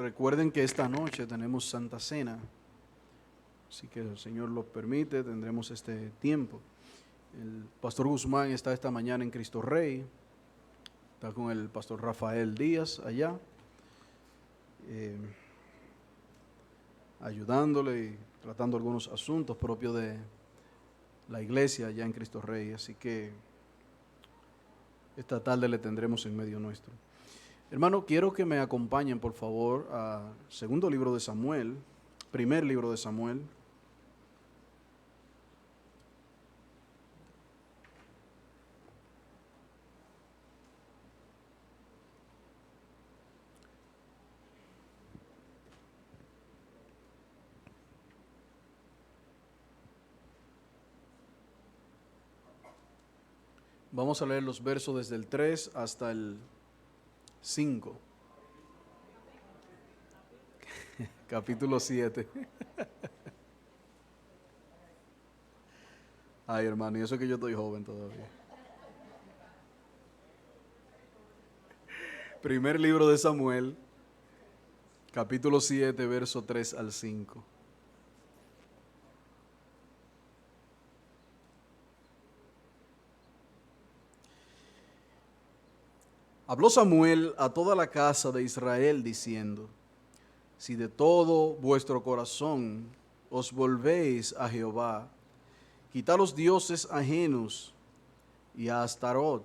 recuerden que esta noche tenemos Santa Cena, así que el Señor lo permite, tendremos este tiempo. El pastor Guzmán está esta mañana en Cristo Rey, está con el pastor Rafael Díaz allá, ayudándole y tratando algunos asuntos propios de la iglesia allá en Cristo Rey, así que esta tarde le tendremos en medio nuestro. Hermano, quiero que me acompañen por favor a segundo libro de Samuel, primer libro de Samuel. Vamos a leer los versos desde el 3 hasta el 5. Capítulo 7. Ay, hermano, y eso que yo estoy joven todavía. Primer libro de Samuel, capítulo 7, verso 3 al 5. Habló Samuel a toda la casa de Israel diciendo: si de todo vuestro corazón os volvéis a Jehová, quitad los dioses ajenos y a Astarot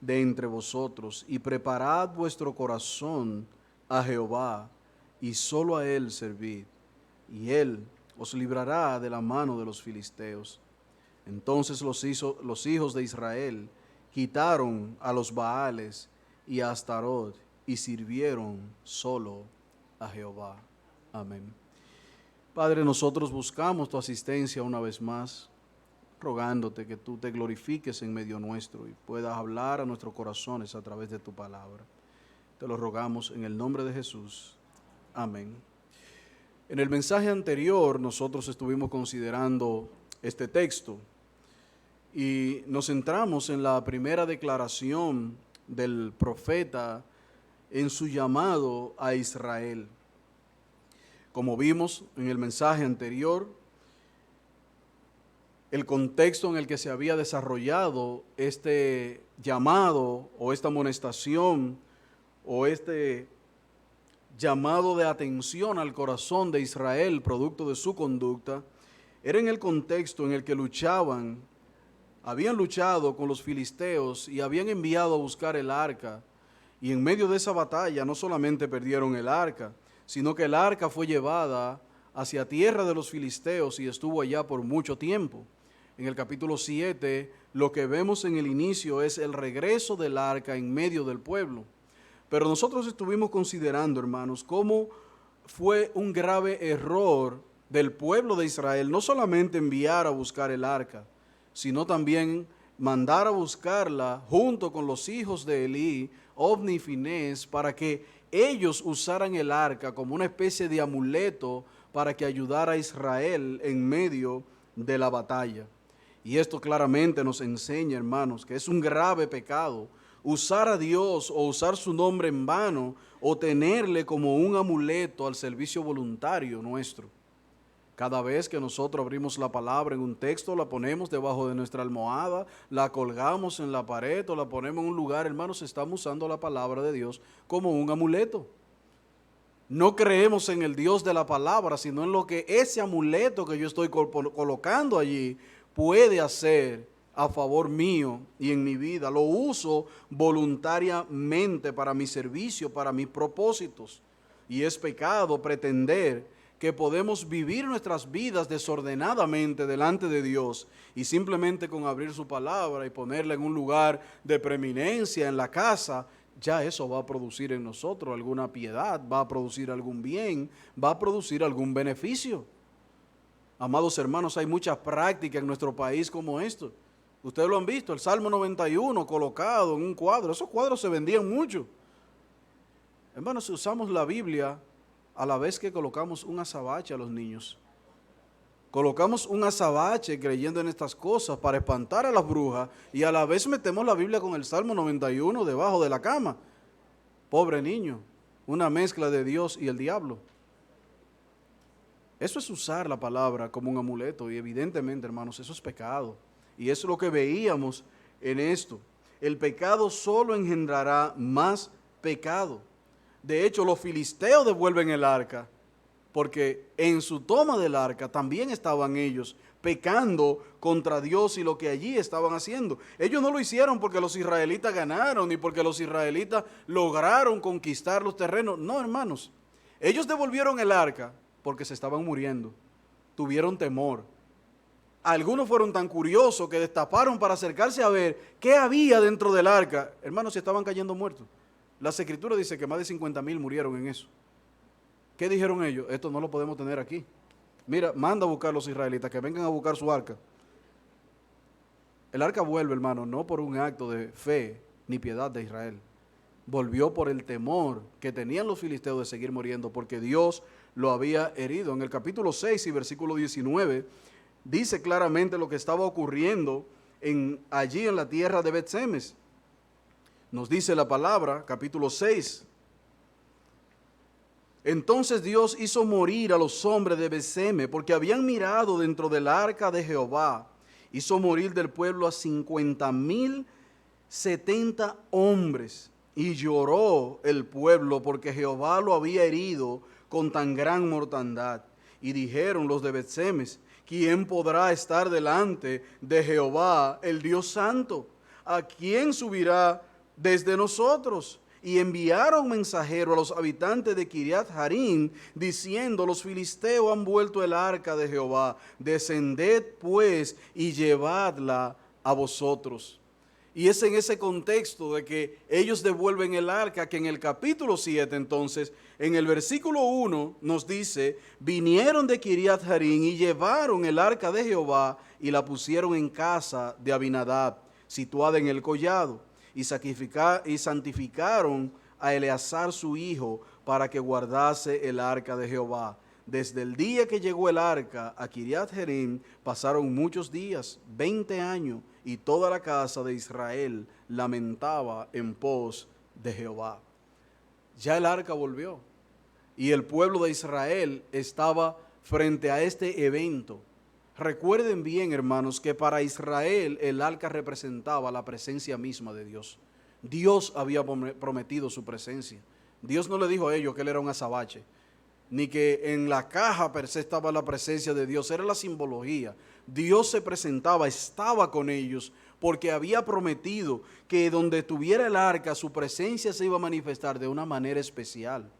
de entre vosotros, y preparad vuestro corazón a Jehová, y solo a él servid, y él os librará de la mano de los filisteos. Entonces los hijos de Israel quitaron a los Baales y a Astarot, y sirvieron solo a Jehová. Amén. Padre, nosotros buscamos tu asistencia una vez más, rogándote que tú te glorifiques en medio nuestro y puedas hablar a nuestros corazones a través de tu palabra. Te lo rogamos en el nombre de Jesús. Amén. En el mensaje anterior nosotros estuvimos considerando este texto y nos centramos en la primera declaración del profeta en su llamado a Israel. Como vimos en el mensaje anterior, el contexto en el que se había desarrollado este llamado o esta amonestación o este llamado de atención al corazón de Israel producto de su conducta, era en el contexto en el que habían luchado con los filisteos y habían enviado a buscar el arca. Y en medio de esa batalla no solamente perdieron el arca, sino que el arca fue llevada hacia tierra de los filisteos y estuvo allá por mucho tiempo. En el capítulo 7, lo que vemos en el inicio es el regreso del arca en medio del pueblo. Pero nosotros estuvimos considerando, hermanos, cómo fue un grave error del pueblo de Israel no solamente enviar a buscar el arca, sino también mandar a buscarla junto con los hijos de Elí, Ofni y Finés, para que ellos usaran el arca como una especie de amuleto para que ayudara a Israel en medio de la batalla. Y esto claramente nos enseña, hermanos, que es un grave pecado usar a Dios o usar su nombre en vano o tenerle como un amuleto al servicio voluntario nuestro. Cada vez que nosotros abrimos la palabra en un texto, la ponemos debajo de nuestra almohada, la colgamos en la pared o la ponemos en un lugar, hermanos, estamos usando la palabra de Dios como un amuleto. No creemos en el Dios de la palabra, sino en lo que ese amuleto que yo estoy colocando allí puede hacer a favor mío y en mi vida. Lo uso voluntariamente para mi servicio, para mis propósitos. Y es pecado pretender que podemos vivir nuestras vidas desordenadamente delante de Dios y simplemente con abrir su palabra y ponerla en un lugar de preeminencia en la casa, ya eso va a producir en nosotros alguna piedad, va a producir algún bien, va a producir algún beneficio. Amados hermanos, hay muchas prácticas en nuestro país como esto. Ustedes lo han visto, el Salmo 91 colocado en un cuadro. Esos cuadros se vendían mucho. Hermanos, si usamos la Biblia a la vez que colocamos un azabache a los niños. Colocamos un azabache creyendo en estas cosas para espantar a las brujas y a la vez metemos la Biblia con el Salmo 91 debajo de la cama. Pobre niño. una mezcla de Dios y el diablo. Eso es usar la palabra como un amuleto y evidentemente, hermanos, eso es pecado. Y eso es lo que veíamos en esto. El pecado solo engendrará más pecado. De hecho, los filisteos devuelven el arca porque en su toma del arca también estaban ellos pecando contra Dios y lo que allí estaban haciendo. Ellos no lo hicieron porque los israelitas ganaron ni porque los israelitas lograron conquistar los terrenos. No, hermanos. Ellos devolvieron el arca porque se estaban muriendo. Tuvieron temor. Algunos fueron tan curiosos que destaparon para acercarse a ver qué había dentro del arca. Hermanos, se estaban cayendo muertos. Las Escrituras dicen que más de 50,000 murieron en eso. ¿Qué dijeron ellos? Esto no lo podemos tener aquí. Mira, manda a buscar a los israelitas que vengan a buscar su arca. El arca vuelve, hermano, no por un acto de fe ni piedad de Israel. Volvió por el temor que tenían los filisteos de seguir muriendo, porque Dios lo había herido. En el capítulo 6 y versículo 19, dice claramente lo que estaba ocurriendo allí en la tierra de Bet-Semes. Nos dice la palabra, capítulo 6. Entonces Dios hizo morir a los hombres de Bet-Semes porque habían mirado dentro del arca de Jehová. Hizo morir del pueblo a 50,070 hombres. Y lloró el pueblo porque Jehová lo había herido con tan gran mortandad. Y dijeron los de Bet-Semes: ¿quién podrá estar delante de Jehová, el Dios Santo? ¿A quién subirá desde nosotros? Y enviaron mensajero a los habitantes de Kiriat Jarim, diciendo: los filisteos han vuelto el arca de Jehová, descended pues y llevadla a vosotros. Y es en ese contexto de que ellos devuelven el arca que en el capítulo 7 entonces, en el versículo 1 nos dice: vinieron de Kiriat Jarim y llevaron el arca de Jehová y la pusieron en casa de Abinadab, situada en el collado, y santificaron a Eleazar su hijo para que guardase el arca de Jehová. Desde el día que llegó el arca a Kiriat Jearim pasaron muchos días, 20 años, y toda la casa de Israel lamentaba en pos de Jehová. Ya el arca volvió y el pueblo de Israel estaba frente a este evento. Recuerden bien, hermanos, que para Israel el arca representaba la presencia misma de Dios. Dios había prometido su presencia. Dios no le dijo a ellos que él era un azabache, ni que en la caja per se estaba la presencia de Dios, era la simbología. Dios se presentaba, estaba con ellos, porque había prometido que donde estuviera el arca, su presencia se iba a manifestar de una manera especial.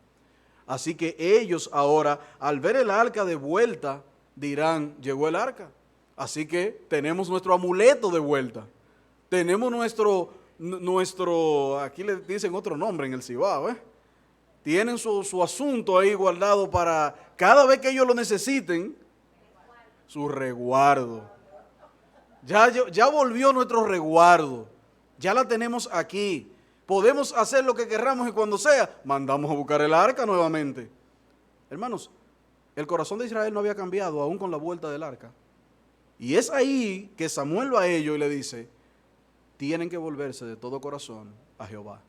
Así que ellos ahora, al ver el arca de vuelta, dirán: llegó el arca. Así que tenemos nuestro amuleto de vuelta. Tenemos nuestro, aquí le dicen otro nombre en el Cibao, tienen su asunto ahí guardado para cada vez que ellos lo necesiten, su resguardo. Ya volvió nuestro resguardo, ya la tenemos aquí. Podemos hacer lo que querramos y cuando sea, mandamos a buscar el arca nuevamente. Hermanos, el corazón de Israel no había cambiado aún con la vuelta del arca. Y es ahí que Samuel va a ellos y le dice: tienen que volverse de todo corazón a Jehová,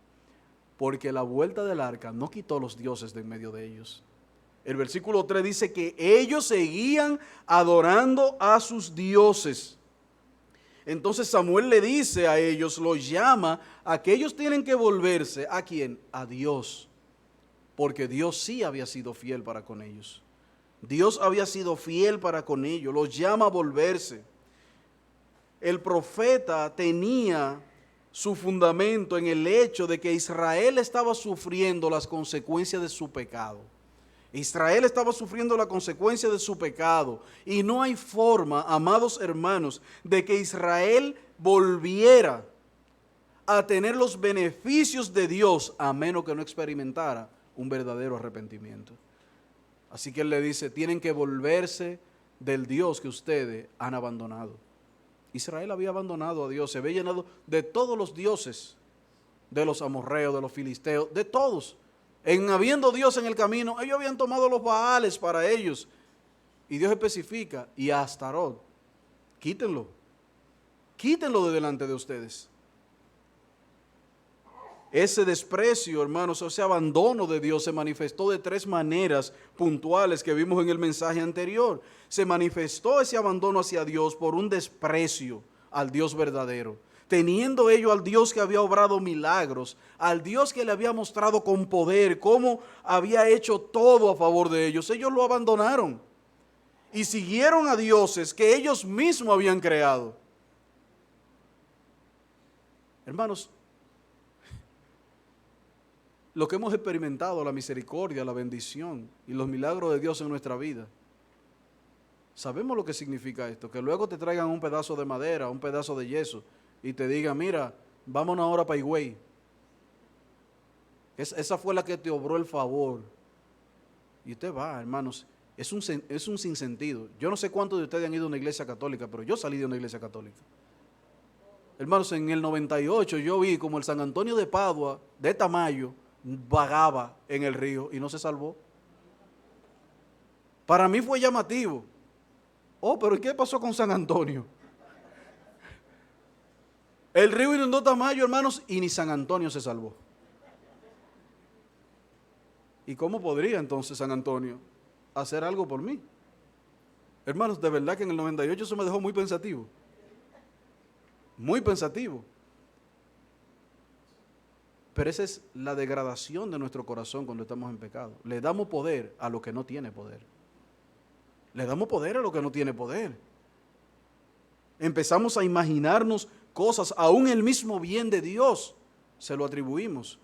porque la vuelta del arca no quitó los dioses de en medio de ellos. El versículo 3 dice que ellos seguían adorando a sus dioses. Entonces Samuel le dice a ellos, los llama a que ellos tienen que volverse. ¿A quién? A Dios, porque Dios sí había sido fiel para con ellos. Dios había sido fiel para con ellos, los llama a volverse. El profeta tenía su fundamento en el hecho de que Israel estaba sufriendo las consecuencias de su pecado. Israel estaba sufriendo la consecuencia de su pecado y no hay forma, amados hermanos, de que Israel volviera a tener los beneficios de Dios a menos que no experimentara un verdadero arrepentimiento. Así que él le dice: tienen que volverse del Dios que ustedes han abandonado. Israel había abandonado a Dios, se había llenado de todos los dioses, de los amorreos, de los filisteos, de todos. En habiendo Dios en el camino, ellos habían tomado los baales para ellos. Y Dios especifica: y a Astarot, quítenlo de delante de ustedes. Ese desprecio, hermanos, ese abandono de Dios se manifestó de tres maneras puntuales que vimos en el mensaje anterior. Se manifestó ese abandono hacia Dios por un desprecio al Dios verdadero, teniendo ellos al Dios que había obrado milagros, al Dios que le había mostrado con poder cómo había hecho todo a favor de ellos. Ellos lo abandonaron y siguieron a dioses que ellos mismos habían creado. Hermanos, lo que hemos experimentado, la misericordia, la bendición y los milagros de Dios en nuestra vida, sabemos lo que significa esto, que luego te traigan un pedazo de madera, un pedazo de yeso y te digan, mira, vámonos ahora para Higüey. Esa fue la que te obró el favor. Y usted va, hermanos, es un sinsentido. Yo no sé cuántos de ustedes han ido a una iglesia católica, pero yo salí de una iglesia católica. Hermanos, en el 98 yo vi como el San Antonio de Padua, de Tamayo, vagaba en el río y no se salvó. Para mí fue llamativo. Oh, pero ¿qué pasó con San Antonio? El río inundó Tamayo, hermanos, y ni San Antonio se salvó. ¿Y cómo podría entonces San Antonio hacer algo por mí? Hermanos, de verdad que en el 98 eso me dejó muy pensativo. Muy pensativo. Pero esa es la degradación de nuestro corazón cuando estamos en pecado. Le damos poder a lo que no tiene poder. Le damos poder a lo que no tiene poder. Empezamos a imaginarnos cosas, aún el mismo bien de Dios, se lo atribuimos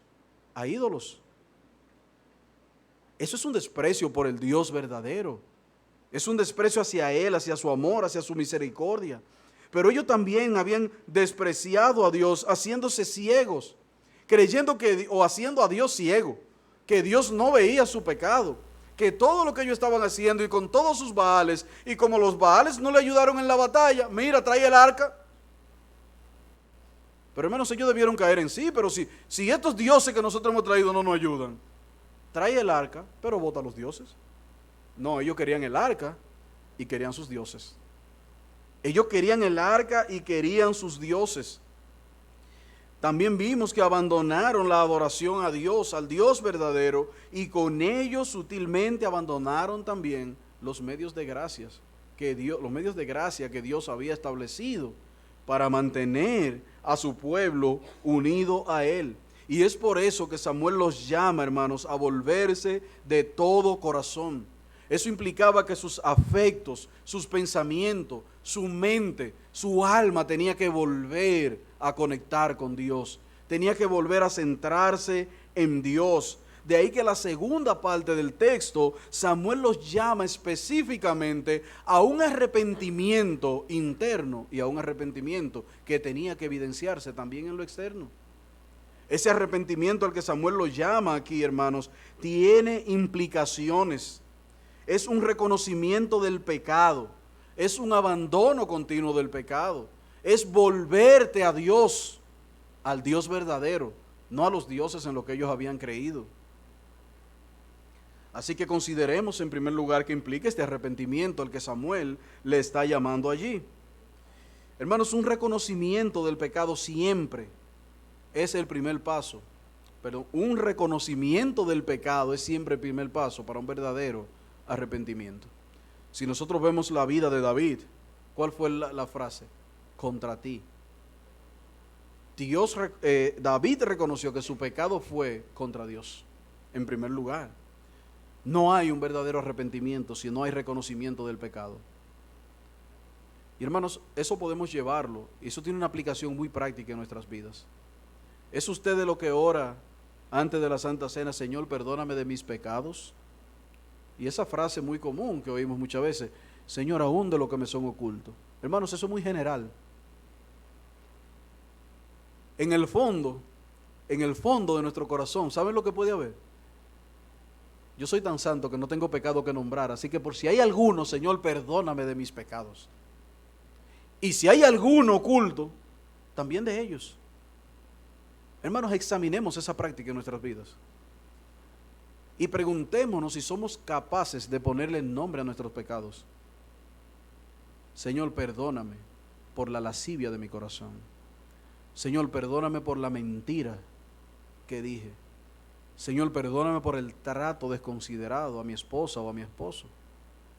a ídolos. Eso es un desprecio por el Dios verdadero. Es un desprecio hacia Él, hacia su amor, hacia su misericordia. Pero ellos también habían despreciado a Dios, haciéndose ciegos, creyendo o haciendo a Dios ciego, que Dios no veía su pecado, que todo lo que ellos estaban haciendo y con todos sus baales, y como los baales no le ayudaron en la batalla, mira, trae el arca. Pero hermanos, ellos debieron caer en sí, pero si estos dioses que nosotros hemos traído no nos ayudan, trae el arca, pero bota a los dioses. No, ellos querían el arca y querían sus dioses. Ellos querían el arca y querían sus dioses. También vimos que abandonaron la adoración a Dios, al Dios verdadero, y con ellos sutilmente abandonaron también los medios de gracias los medios de gracia que Dios había establecido para mantener a su pueblo unido a Él. Y es por eso que Samuel los llama, hermanos, a volverse de todo corazón. Eso implicaba que sus afectos, sus pensamientos, su mente, su alma tenía que volver a conectar con Dios. Tenía que volver a centrarse en Dios. De ahí que la segunda parte del texto, Samuel los llama específicamente a un arrepentimiento interno y a un arrepentimiento que tenía que evidenciarse también en lo externo. Ese arrepentimiento al que Samuel los llama aquí, hermanos, tiene implicaciones. Es un reconocimiento del pecado, es un abandono continuo del pecado, es volverte a Dios, al Dios verdadero, no a los dioses en los que ellos habían creído. Así que consideremos en primer lugar que implica este arrepentimiento al que Samuel le está llamando allí. Hermanos, un reconocimiento del pecado siempre es el primer paso, pero un reconocimiento del pecado es siempre el primer paso para un verdadero arrepentimiento. Si nosotros vemos la vida de David, ¿cuál fue la frase? Contra ti. David reconoció que su pecado fue contra Dios, en primer lugar. No hay un verdadero arrepentimiento si no hay reconocimiento del pecado. Y hermanos, eso podemos llevarlo, y eso tiene una aplicación muy práctica en nuestras vidas. ¿Es usted de lo que ora antes de la Santa Cena, Señor, perdóname de mis pecados? Y esa frase muy común que oímos muchas veces, Señor, aún de lo que me son ocultos. Hermanos, eso es muy general. En el fondo de nuestro corazón, ¿saben lo que puede haber? Yo soy tan santo que no tengo pecado que nombrar, así que por si hay alguno, Señor, perdóname de mis pecados. Y si hay alguno oculto, también de ellos. Hermanos, examinemos esa práctica en nuestras vidas. Y preguntémonos si somos capaces de ponerle nombre a nuestros pecados. Señor, perdóname por la lascivia de mi corazón. Señor, perdóname por la mentira que dije. Señor, perdóname por el trato desconsiderado a mi esposa o a mi esposo.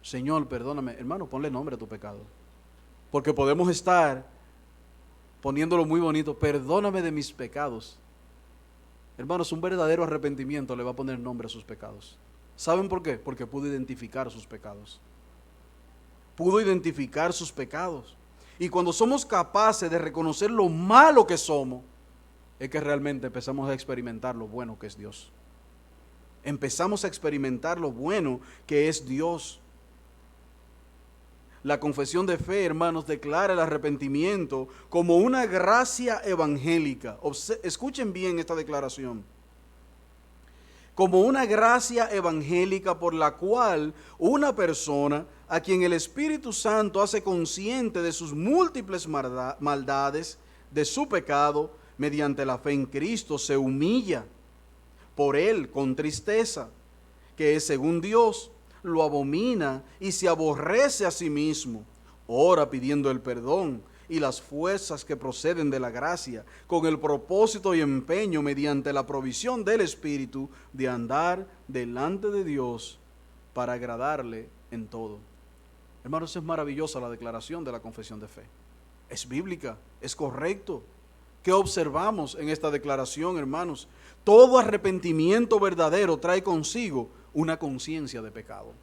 Señor, perdóname. Hermano, ponle nombre a tu pecado. Porque podemos estar poniéndolo muy bonito. Perdóname de mis pecados. Hermanos, un verdadero arrepentimiento le va a poner nombre a sus pecados. ¿Saben por qué? Porque pudo identificar sus pecados. Pudo identificar sus pecados. Y cuando somos capaces de reconocer lo malo que somos, es que realmente empezamos a experimentar lo bueno que es Dios. Empezamos a experimentar lo bueno que es Dios. La confesión de fe, hermanos, declara el arrepentimiento como una gracia evangélica. Escuchen bien esta declaración. Como una gracia evangélica por la cual una persona a quien el Espíritu Santo hace consciente de sus múltiples maldades, de su pecado, mediante la fe en Cristo, se humilla por él con tristeza, que es según Dios, lo abomina y se aborrece a sí mismo, ora pidiendo el perdón y las fuerzas que proceden de la gracia, con el propósito y empeño mediante la provisión del Espíritu de andar delante de Dios para agradarle en todo. Hermanos, es maravillosa la declaración de la confesión de fe. Es bíblica, es correcto. ¿Qué observamos en esta declaración, hermanos? Todo arrepentimiento verdadero trae consigo una conciencia de pecado.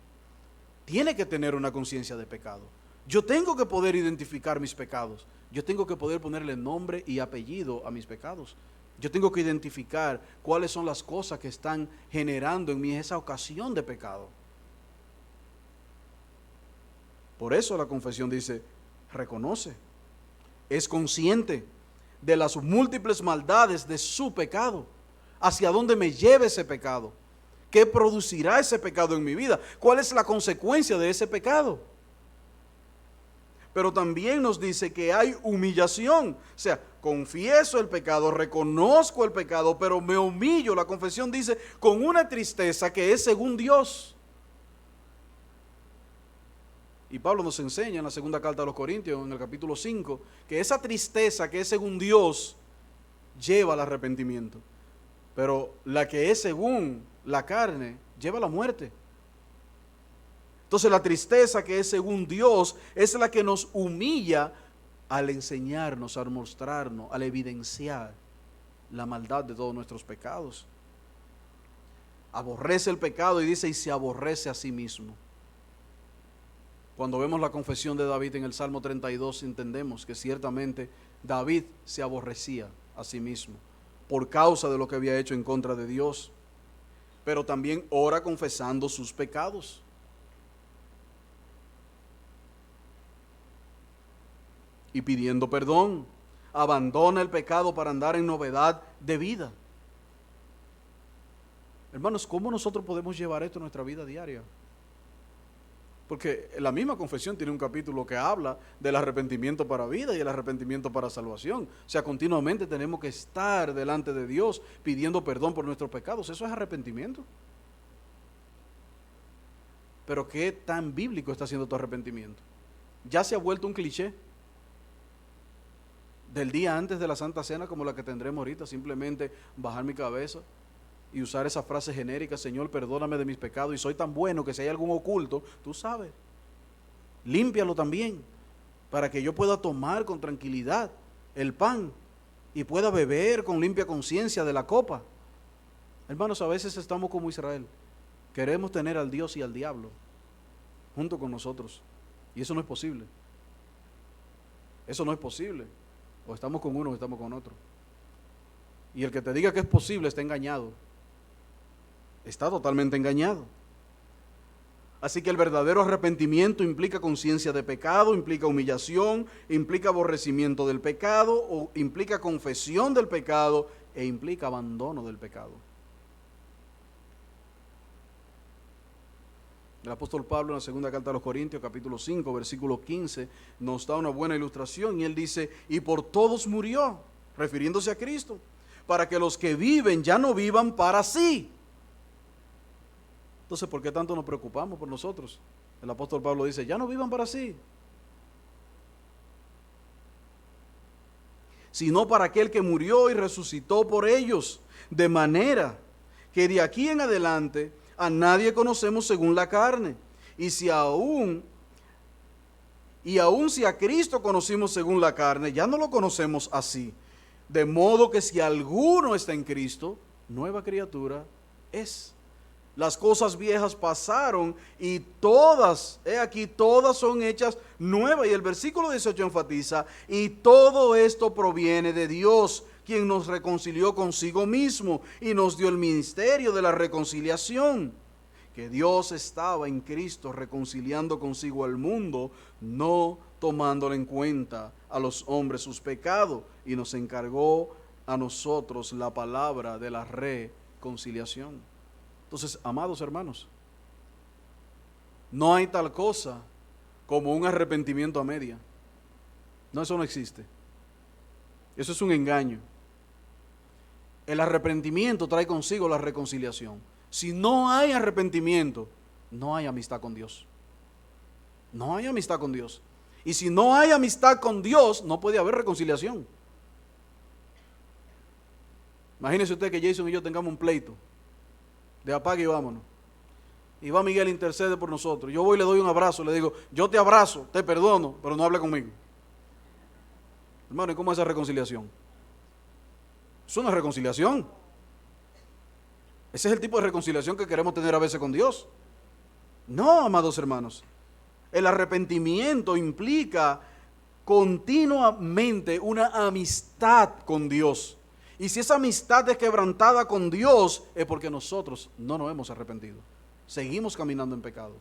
Tiene que tener una conciencia de pecado. Yo tengo que poder identificar mis pecados. Yo tengo que poder ponerle nombre y apellido a mis pecados. Yo tengo que identificar cuáles son las cosas que están generando en mí esa ocasión de pecado. Por eso la confesión dice, reconoce, es consciente de las múltiples maldades de su pecado. ¿Hacia dónde me lleva ese pecado? ¿Qué producirá ese pecado en mi vida? ¿Cuál es la consecuencia de ese pecado? Pero también nos dice que hay humillación. O sea, confieso el pecado, reconozco el pecado, pero me humillo. La confesión dice, con una tristeza que es según Dios. Y Pablo nos enseña en la segunda carta a los Corintios, en el capítulo 5, que esa tristeza que es según Dios lleva al arrepentimiento. Pero la que es según la carne lleva a la muerte. Entonces la tristeza que es según Dios es la que nos humilla al enseñarnos, al mostrarnos, al evidenciar la maldad de todos nuestros pecados. Aborrece el pecado y dice, y se aborrece a sí mismo. Cuando vemos la confesión de David en el Salmo 32, entendemos que ciertamente David se aborrecía a sí mismo por causa de lo que había hecho en contra de Dios, pero también ora confesando sus pecados. Y pidiendo perdón, abandona el pecado para andar en novedad de vida. Hermanos, ¿cómo nosotros podemos llevar esto a nuestra vida diaria? Porque la misma confesión tiene un capítulo que habla del arrepentimiento para vida y el arrepentimiento para salvación. O sea, continuamente tenemos que estar delante de Dios pidiendo perdón por nuestros pecados. Eso es arrepentimiento. Pero ¿qué tan bíblico está siendo tu arrepentimiento? Ya se ha vuelto un cliché del día antes de la Santa Cena, como la que tendremos ahorita, simplemente bajar mi cabeza y usar esa frase genérica, Señor, perdóname de mis pecados y soy tan bueno que si hay algún oculto, tú sabes, límpialo también, para que yo pueda tomar con tranquilidad el pan y pueda beber con limpia conciencia de la copa. Hermanos, a veces estamos como Israel, queremos tener al Dios y al diablo junto con nosotros, y eso no es posible. Eso no es posible. O estamos con uno o estamos con otro. Y el que te diga que es posible está engañado. Está totalmente engañado. Así que el verdadero arrepentimiento implica conciencia de pecado, implica humillación, implica aborrecimiento del pecado, o implica confesión del pecado e implica abandono del pecado. El apóstol Pablo en la segunda carta a los Corintios, capítulo 5, versículo 15, nos da una buena ilustración y él dice, y por todos murió, refiriéndose a Cristo, para que los que viven ya no vivan para sí. Entonces, ¿por qué tanto nos preocupamos por nosotros? El apóstol Pablo dice, ya no vivan para sí, sino para aquel que murió y resucitó por ellos, de manera que de aquí en adelante a nadie conocemos según la carne. Y aún si a Cristo conocimos según la carne, ya no lo conocemos así. De modo que si alguno está en Cristo, nueva criatura es. Las cosas viejas pasaron y todas, todas son hechas nuevas. Y el versículo 18 enfatiza, y todo esto proviene de Dios, quien nos reconcilió consigo mismo y nos dio el ministerio de la reconciliación. Que Dios estaba en Cristo reconciliando consigo al mundo, no tomándole en cuenta a los hombres sus pecados, y nos encargó a nosotros la palabra de la reconciliación. Entonces, amados hermanos, no hay tal cosa como un arrepentimiento a media. No, eso no existe. Eso es un engaño. El arrepentimiento trae consigo la reconciliación. Si no hay arrepentimiento, no hay amistad con Dios. No hay amistad con Dios. Y si no hay amistad con Dios, no puede haber reconciliación. Imagínese usted que Jason y yo tengamos un pleito de apague y vámonos. Y va Miguel, intercede por nosotros. Yo voy y le doy un abrazo, le digo, yo te abrazo, te perdono, pero no hable conmigo. Hermano, ¿y cómo es esa reconciliación? Es una reconciliación. Ese es el tipo de reconciliación que queremos tener a veces con Dios. No, amados hermanos. El arrepentimiento implica continuamente una amistad con Dios. Y si esa amistad es quebrantada con Dios, es porque nosotros no nos hemos arrepentido. Seguimos caminando en pecado.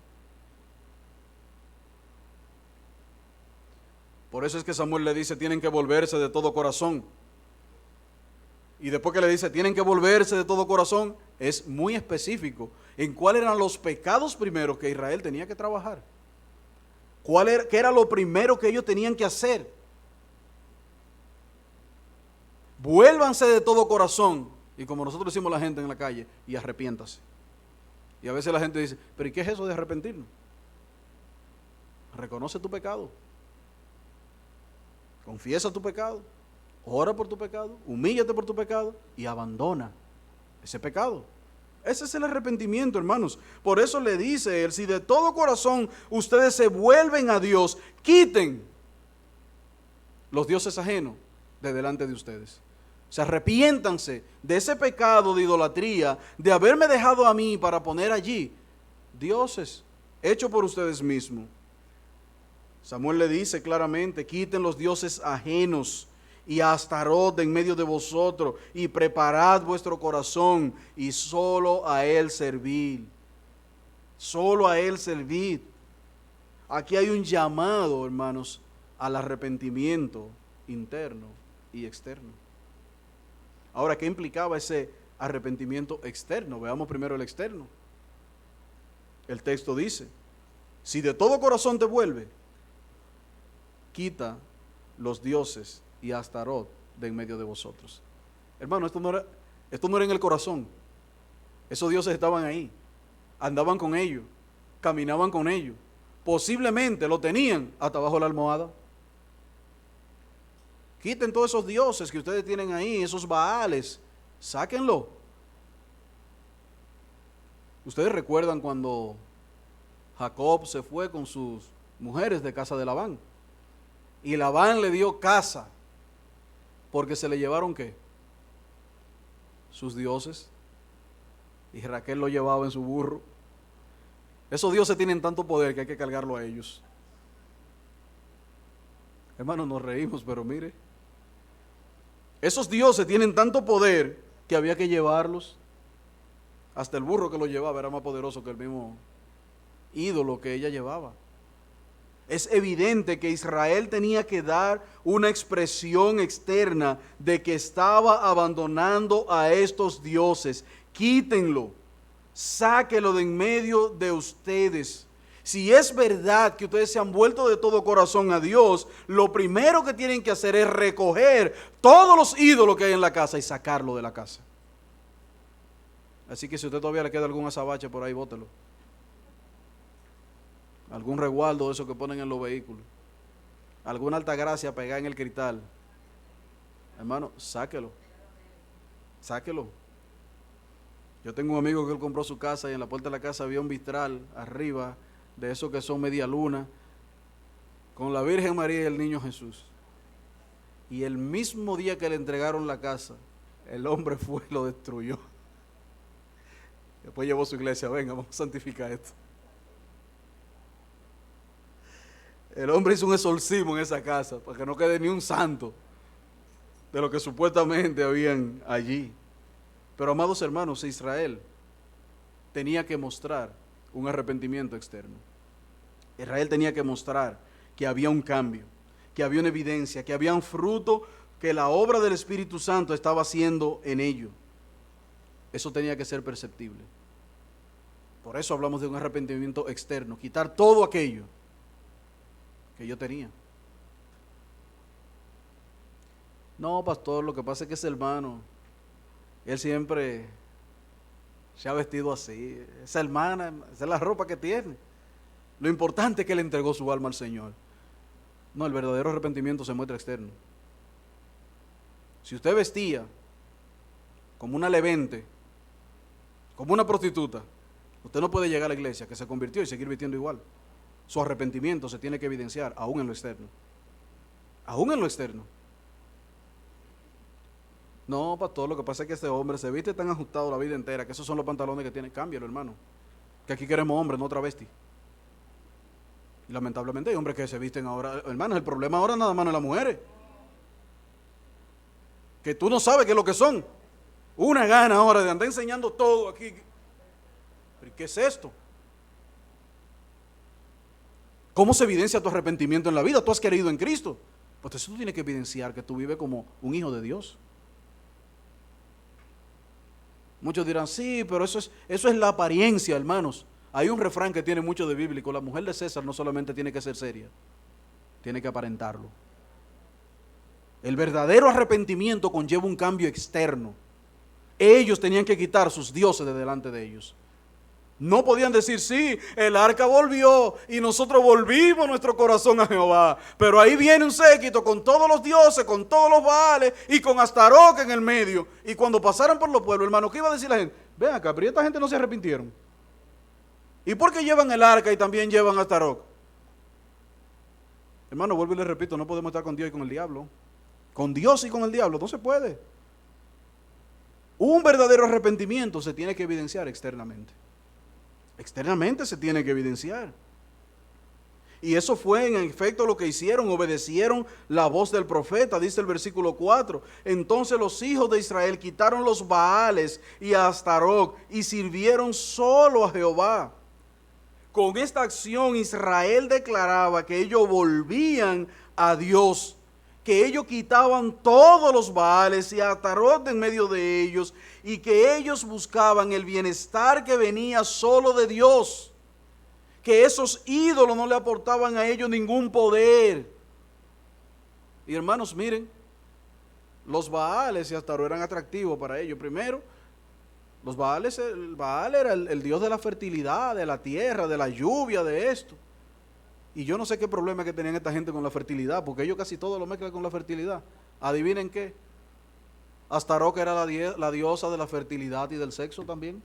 Por eso es que Samuel le dice, tienen que volverse de todo corazón. Y después que le dice, tienen que volverse de todo corazón, es muy específico en cuáles eran los pecados primeros que Israel tenía que trabajar. ¿Qué era lo primero que ellos tenían que hacer? Vuélvanse de todo corazón, y como nosotros decimos a la gente en la calle, y arrepiéntase. Y a veces la gente dice, pero ¿y qué es eso de arrepentirnos? Reconoce tu pecado, confiesa tu pecado, ora por tu pecado, humíllate por tu pecado y abandona ese pecado. Ese es el arrepentimiento, hermanos. Por eso le dice él, si de todo corazón ustedes se vuelven a Dios, quiten los dioses ajenos de delante de ustedes. O sea, arrepiéntanse de ese pecado de idolatría, de haberme dejado a mí para poner allí dioses hechos por ustedes mismos. Samuel le dice claramente, quiten los dioses ajenos y a Astarot de en medio de vosotros, y preparad vuestro corazón, y solo a él servid. Solo a él servid. Aquí hay un llamado, hermanos, al arrepentimiento interno y externo. Ahora, ¿qué implicaba ese arrepentimiento externo? Veamos primero el externo. El texto dice, si de todo corazón te vuelve, quita los dioses y Astarot de en medio de vosotros. Hermano, esto no era en el corazón. Esos dioses estaban ahí, andaban con ellos, caminaban con ellos. Posiblemente lo tenían hasta abajo de la almohada. Quiten todos esos dioses que ustedes tienen ahí, esos baales, sáquenlo. Ustedes recuerdan cuando Jacob se fue con sus mujeres de casa de Labán, y Labán le dio casa porque se le llevaron ¿qué? Sus dioses, y Raquel lo llevaba en su burro. Esos dioses tienen tanto poder que hay que cargarlo a ellos. Hermanos, nos reímos, pero mire, esos dioses tienen tanto poder que había que llevarlos. Hasta el burro que lo llevaba era más poderoso que el mismo ídolo que ella llevaba. Es evidente que Israel tenía que dar una expresión externa de que estaba abandonando a estos dioses. Quítenlo, sáquenlo de en medio de ustedes. Si es verdad que ustedes se han vuelto de todo corazón a Dios, lo primero que tienen que hacer es recoger todos los ídolos que hay en la casa y sacarlo de la casa. Así que si a usted todavía le queda algún azabache por ahí, bótelo. Algún resguardo de eso que ponen en los vehículos, alguna altagracia pegada en el cristal, Hermano, sáquelo. Yo tengo un amigo que él compró su casa y en la puerta de la casa había un vitral arriba, de esos que son media luna, con la Virgen María y el Niño Jesús. Y el mismo día que le entregaron la casa, el hombre fue y lo destruyó. Después llevó a su iglesia, venga, vamos a santificar esto. El hombre hizo un exorcismo en esa casa para que no quede ni un santo de lo que supuestamente habían allí. Pero amados hermanos, Israel tenía que mostrar un arrepentimiento externo. Israel tenía que mostrar que había un cambio, que había una evidencia, que había un fruto, que la obra del Espíritu Santo estaba haciendo en ello. Eso tenía que ser perceptible. Por eso hablamos de un arrepentimiento externo, quitar todo aquello que yo tenía. No, pastor, lo que pasa es que ese hermano, él siempre se ha vestido así. Esa hermana, esa es la ropa que tiene. Lo importante es que le entregó su alma al Señor. No, el verdadero arrepentimiento se muestra externo. Si usted vestía como una levente, como una prostituta, usted no puede llegar a la iglesia que se convirtió y seguir vistiendo igual. Su arrepentimiento se tiene que evidenciar aún en lo externo. Aún en lo externo. No, pastor, lo que pasa es que este hombre se viste tan ajustado la vida entera que esos son los pantalones que tiene. Cámbialo, hermano. Que aquí queremos hombres, no travestis. Y lamentablemente hay hombres que se visten ahora. Hermano, el problema ahora nada más no es las mujeres. Que tú no sabes qué es lo que son. Una gana ahora de andar enseñando todo aquí. ¿Pero qué es esto? ¿Cómo se evidencia tu arrepentimiento en la vida? Tú has creído en Cristo. Pues eso tú tienes que evidenciar que tú vives como un hijo de Dios. Muchos dirán, sí, pero eso es la apariencia, hermanos. Hay un refrán que tiene mucho de bíblico. La mujer de César no solamente tiene que ser seria, tiene que aparentarlo. El verdadero arrepentimiento conlleva un cambio externo. Ellos tenían que quitar sus dioses de delante de ellos. No podían decir, sí, el arca volvió y nosotros volvimos nuestro corazón a Jehová. Pero ahí viene un séquito con todos los dioses, con todos los baales y con Astaroth en el medio. Y cuando pasaran por los pueblos, hermano, ¿qué iba a decir la gente? Ven acá, pero esta gente no se arrepintieron. ¿Y por qué llevan el arca y también llevan Astaroth? Hermano, vuelvo y le repito, no podemos estar con Dios y con el diablo. Con Dios y con el diablo, no se puede. Un verdadero arrepentimiento se tiene que evidenciar externamente. Externamente se tiene que evidenciar. Y eso fue en efecto lo que hicieron, obedecieron la voz del profeta, dice el versículo 4. Entonces los hijos de Israel quitaron los Baales y a Astaroth y sirvieron solo a Jehová. Con esta acción Israel declaraba que ellos volvían a Dios, que ellos quitaban todos los Baales y a Astaroth de en medio de ellos, y que ellos buscaban el bienestar que venía solo de Dios, que esos ídolos no le aportaban a ellos ningún poder. Y hermanos, miren, los Baales y Astaroth eran atractivos para ellos. Primero, los Baales, el Baal era el dios de la fertilidad, de la tierra, de la lluvia, de esto. Y yo no sé qué problema que tenían esta gente con la fertilidad, porque ellos casi todo lo mezclan con la fertilidad. ¿Adivinen qué? Astaroth era la diosa de la fertilidad y del sexo también.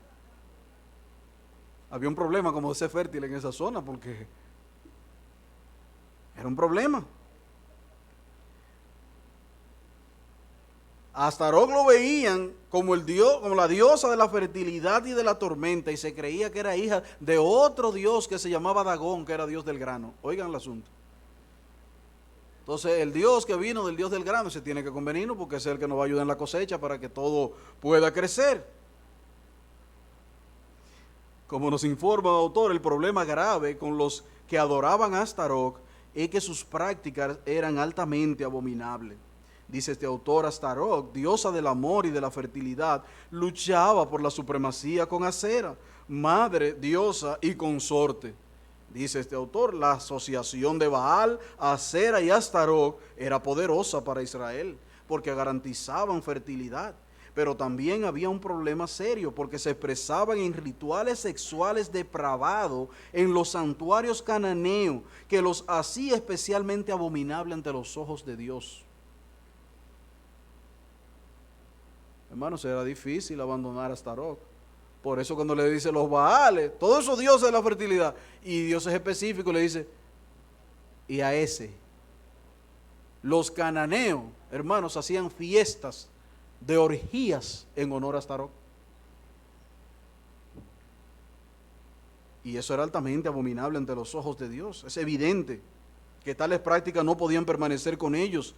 Había un problema como de ser fértil en esa zona, porque era un problema. A Astaroth lo veían como el dios, como la diosa de la fertilidad y de la tormenta, y se creía que era hija de otro dios que se llamaba Dagón, que era dios del grano. Oigan el asunto. Entonces el Dios que vino del Dios del grano se tiene que convenirnos, porque es el que nos va a ayudar en la cosecha para que todo pueda crecer. Como nos informa el autor, el problema grave con los que adoraban a Astaroth es que sus prácticas eran altamente abominables. Dice este autor, Astaroth, diosa del amor y de la fertilidad, luchaba por la supremacía con Asera, madre, diosa y consorte. Dice este autor, la asociación de Baal, Asera y Astaroth era poderosa para Israel, porque garantizaban fertilidad. Pero también había un problema serio, porque se expresaban en rituales sexuales depravados en los santuarios cananeos, que los hacía especialmente abominables ante los ojos de Dios. Hermanos, era difícil abandonar a Astaroth. Por eso cuando le dice los Baales, todos esos dioses de la fertilidad, y dioses específicos, le dice, y a ese. Los cananeos, hermanos, hacían fiestas de orgías en honor a Astaroth. Y eso era altamente abominable ante los ojos de Dios. Es evidente que tales prácticas no podían permanecer con ellos.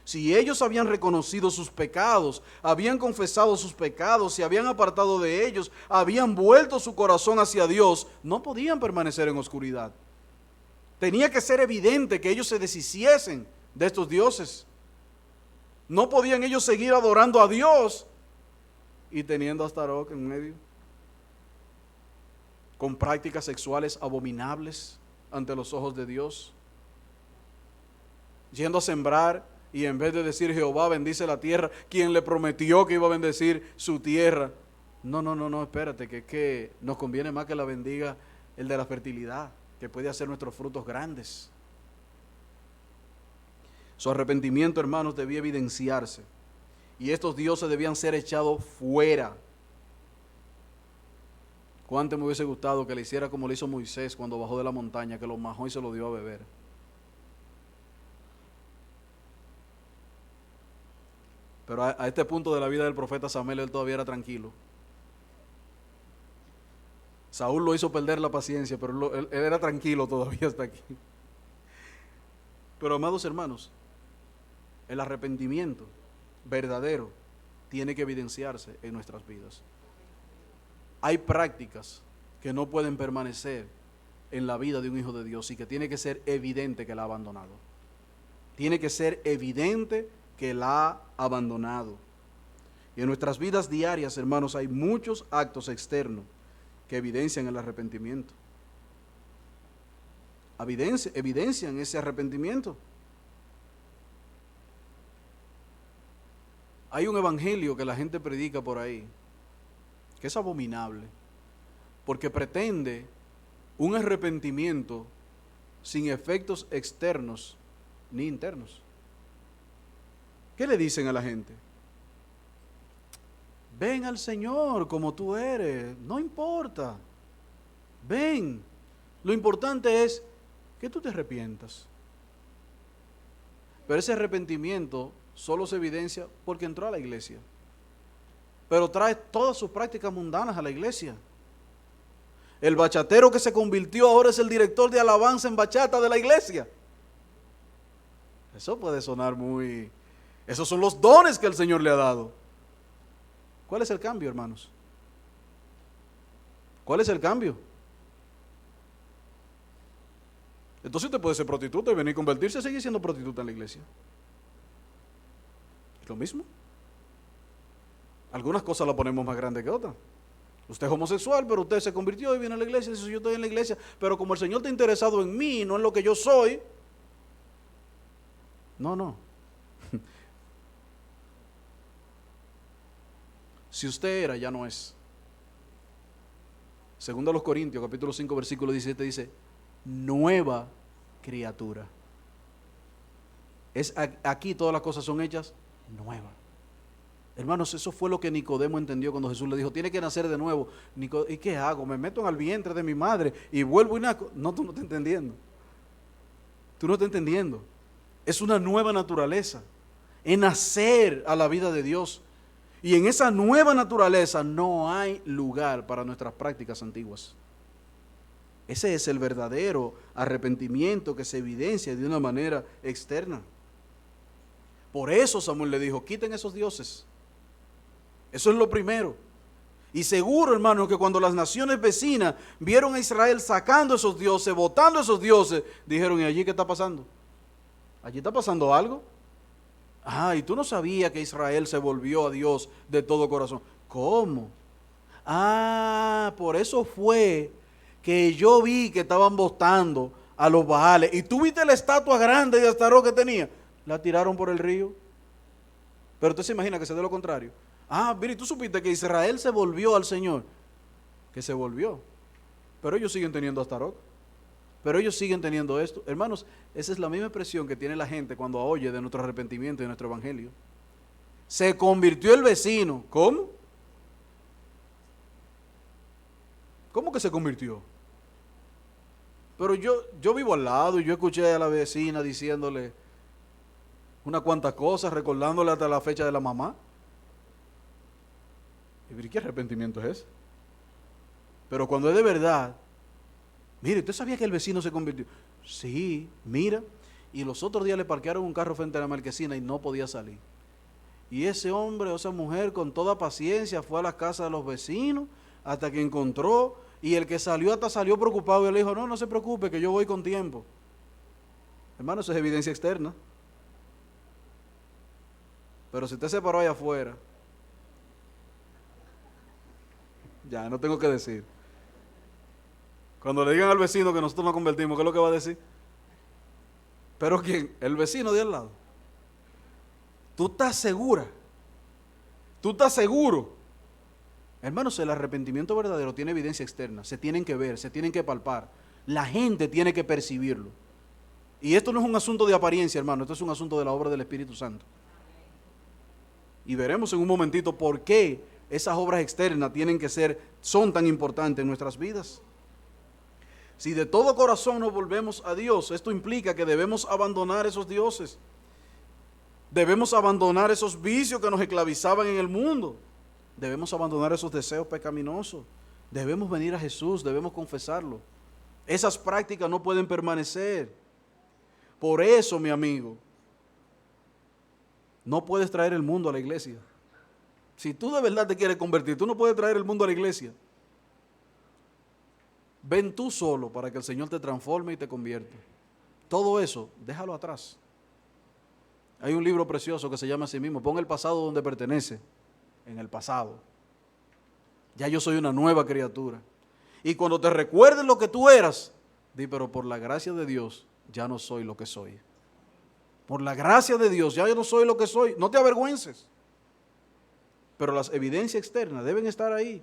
Si ellos habían reconocido sus pecados, habían confesado sus pecados, se habían apartado de ellos, habían vuelto su corazón hacia Dios, no podían permanecer en oscuridad. Tenía que ser evidente que ellos se deshiciesen de estos dioses. No podían ellos seguir adorando a Dios y teniendo a Astaroth en medio, con prácticas sexuales abominables ante los ojos de Dios, yendo a sembrar. Y en vez de decir Jehová bendice la tierra, quien le prometió que iba a bendecir su tierra. No, espérate, que nos conviene más que la bendiga el de la fertilidad, que puede hacer nuestros frutos grandes. Su arrepentimiento, hermanos, debía evidenciarse. Y estos dioses debían ser echados fuera. Cuánto me hubiese gustado que le hiciera como le hizo Moisés cuando bajó de la montaña, que lo majó y se lo dio a beber. Pero a este punto de la vida del profeta Samuel, él todavía era tranquilo. Saúl lo hizo perder la paciencia, pero él era tranquilo todavía hasta aquí. Pero amados hermanos, el arrepentimiento verdadero tiene que evidenciarse en nuestras vidas. Hay prácticas que no pueden permanecer en la vida de un hijo de Dios y que tiene que ser evidente que la ha abandonado. Tiene que ser evidente que la ha abandonado. Y en nuestras vidas diarias, hermanos, hay muchos actos externos que evidencian el arrepentimiento. Evidencian ese arrepentimiento. Hay un evangelio que la gente predica por ahí, que es abominable, porque pretende un arrepentimiento sin efectos externos ni internos. ¿Qué le dicen a la gente? Ven al Señor como tú eres, no importa. Ven. Lo importante es que tú te arrepientas. Pero ese arrepentimiento solo se evidencia porque entró a la iglesia. Pero trae todas sus prácticas mundanas a la iglesia. El bachatero que se convirtió ahora es el director de alabanza en bachata de la iglesia. Eso puede sonar muy... Esos son los dones que el Señor le ha dado. ¿Cuál es el cambio, hermanos? ¿Cuál es el cambio? Entonces usted puede ser prostituta y venir a convertirse y seguir siendo prostituta en la iglesia. ¿Es lo mismo? Algunas cosas las ponemos más grandes que otras. Usted es homosexual, pero usted se convirtió y viene a la iglesia y dice, yo estoy en la iglesia, pero como el Señor está interesado en mí, no en lo que yo soy. No. Si usted era, ya no es. Segundo a los Corintios, capítulo 5, versículo 17 dice, nueva criatura. Aquí todas las cosas son hechas nuevas. Hermanos, eso fue lo que Nicodemo entendió cuando Jesús le dijo, tiene que nacer de nuevo. ¿Y qué hago? ¿Me meto en el vientre de mi madre y vuelvo y nazco? No, tú no estás entendiendo. Tú no estás entendiendo. Es una nueva naturaleza. Es nacer a la vida de Dios. Y en esa nueva naturaleza no hay lugar para nuestras prácticas antiguas. Ese es el verdadero arrepentimiento que se evidencia de una manera externa. Por eso Samuel le dijo, quiten esos dioses. Eso es lo primero. Y seguro, hermano, que cuando las naciones vecinas vieron a Israel sacando esos dioses, botando esos dioses, dijeron, ¿y allí qué está pasando? ¿Allí está pasando algo? Ah, y tú no sabías que Israel se volvió a Dios de todo corazón. ¿Cómo? Ah, por eso fue que yo vi que estaban botando a los Baales. Y tú viste la estatua grande de Astaroth que tenía. La tiraron por el río. Pero usted se imagina que se dé lo contrario. Ah, mire, tú supiste que Israel se volvió al Señor. Que se volvió. Pero ellos siguen teniendo Astaroth. Pero ellos siguen teniendo esto. Hermanos, esa es la misma expresión que tiene la gente cuando oye de nuestro arrepentimiento y de nuestro evangelio. Se convirtió el vecino. ¿Cómo? ¿Cómo que se convirtió? Pero yo vivo al lado y yo escuché a la vecina diciéndole unas cuantas cosas, recordándole hasta la fecha de la mamá. ¿Y qué arrepentimiento es ese? Pero cuando es de verdad, mire, ¿usted sabía que el vecino se convirtió? Sí, mira. Y los otros días le parquearon un carro frente a la marquesina y no podía salir. Y ese hombre o esa mujer con toda paciencia fue a la casa de los vecinos hasta que encontró, y el que salió hasta salió preocupado y le dijo, no, no se preocupe que yo voy con tiempo. Hermano, eso es evidencia externa. Pero si usted se paró allá afuera, ya no tengo que decir. Cuando le digan al vecino que nosotros nos convertimos, ¿qué es lo que va a decir? ¿Pero quién? El vecino de al lado. ¿Tú estás segura? ¿Tú estás seguro? Hermanos, el arrepentimiento verdadero tiene evidencia externa. Se tienen que ver, se tienen que palpar. La gente tiene que percibirlo. Y esto no es un asunto de apariencia, hermano. Esto es un asunto de la obra del Espíritu Santo. Y veremos en un momentito por qué esas obras externas son tan importantes en nuestras vidas. Si de todo corazón nos volvemos a Dios, esto implica que debemos abandonar esos dioses. Debemos abandonar esos vicios que nos esclavizaban en el mundo. Debemos abandonar esos deseos pecaminosos. Debemos venir a Jesús, debemos confesarlo. Esas prácticas no pueden permanecer. Por eso, mi amigo, no puedes traer el mundo a la iglesia. Si tú de verdad te quieres convertir, tú no puedes traer el mundo a la iglesia. Ven tú solo para que el Señor te transforme y te convierta. Todo eso, déjalo atrás. Hay un libro precioso que se llama así mismo, pon el pasado donde pertenece, en el pasado. Ya yo soy una nueva criatura. Y cuando te recuerdes lo que tú eras, di, pero por la gracia de Dios, ya no soy lo que soy. Por la gracia de Dios, ya yo no soy lo que soy. No te avergüences. Pero las evidencias externas deben estar ahí.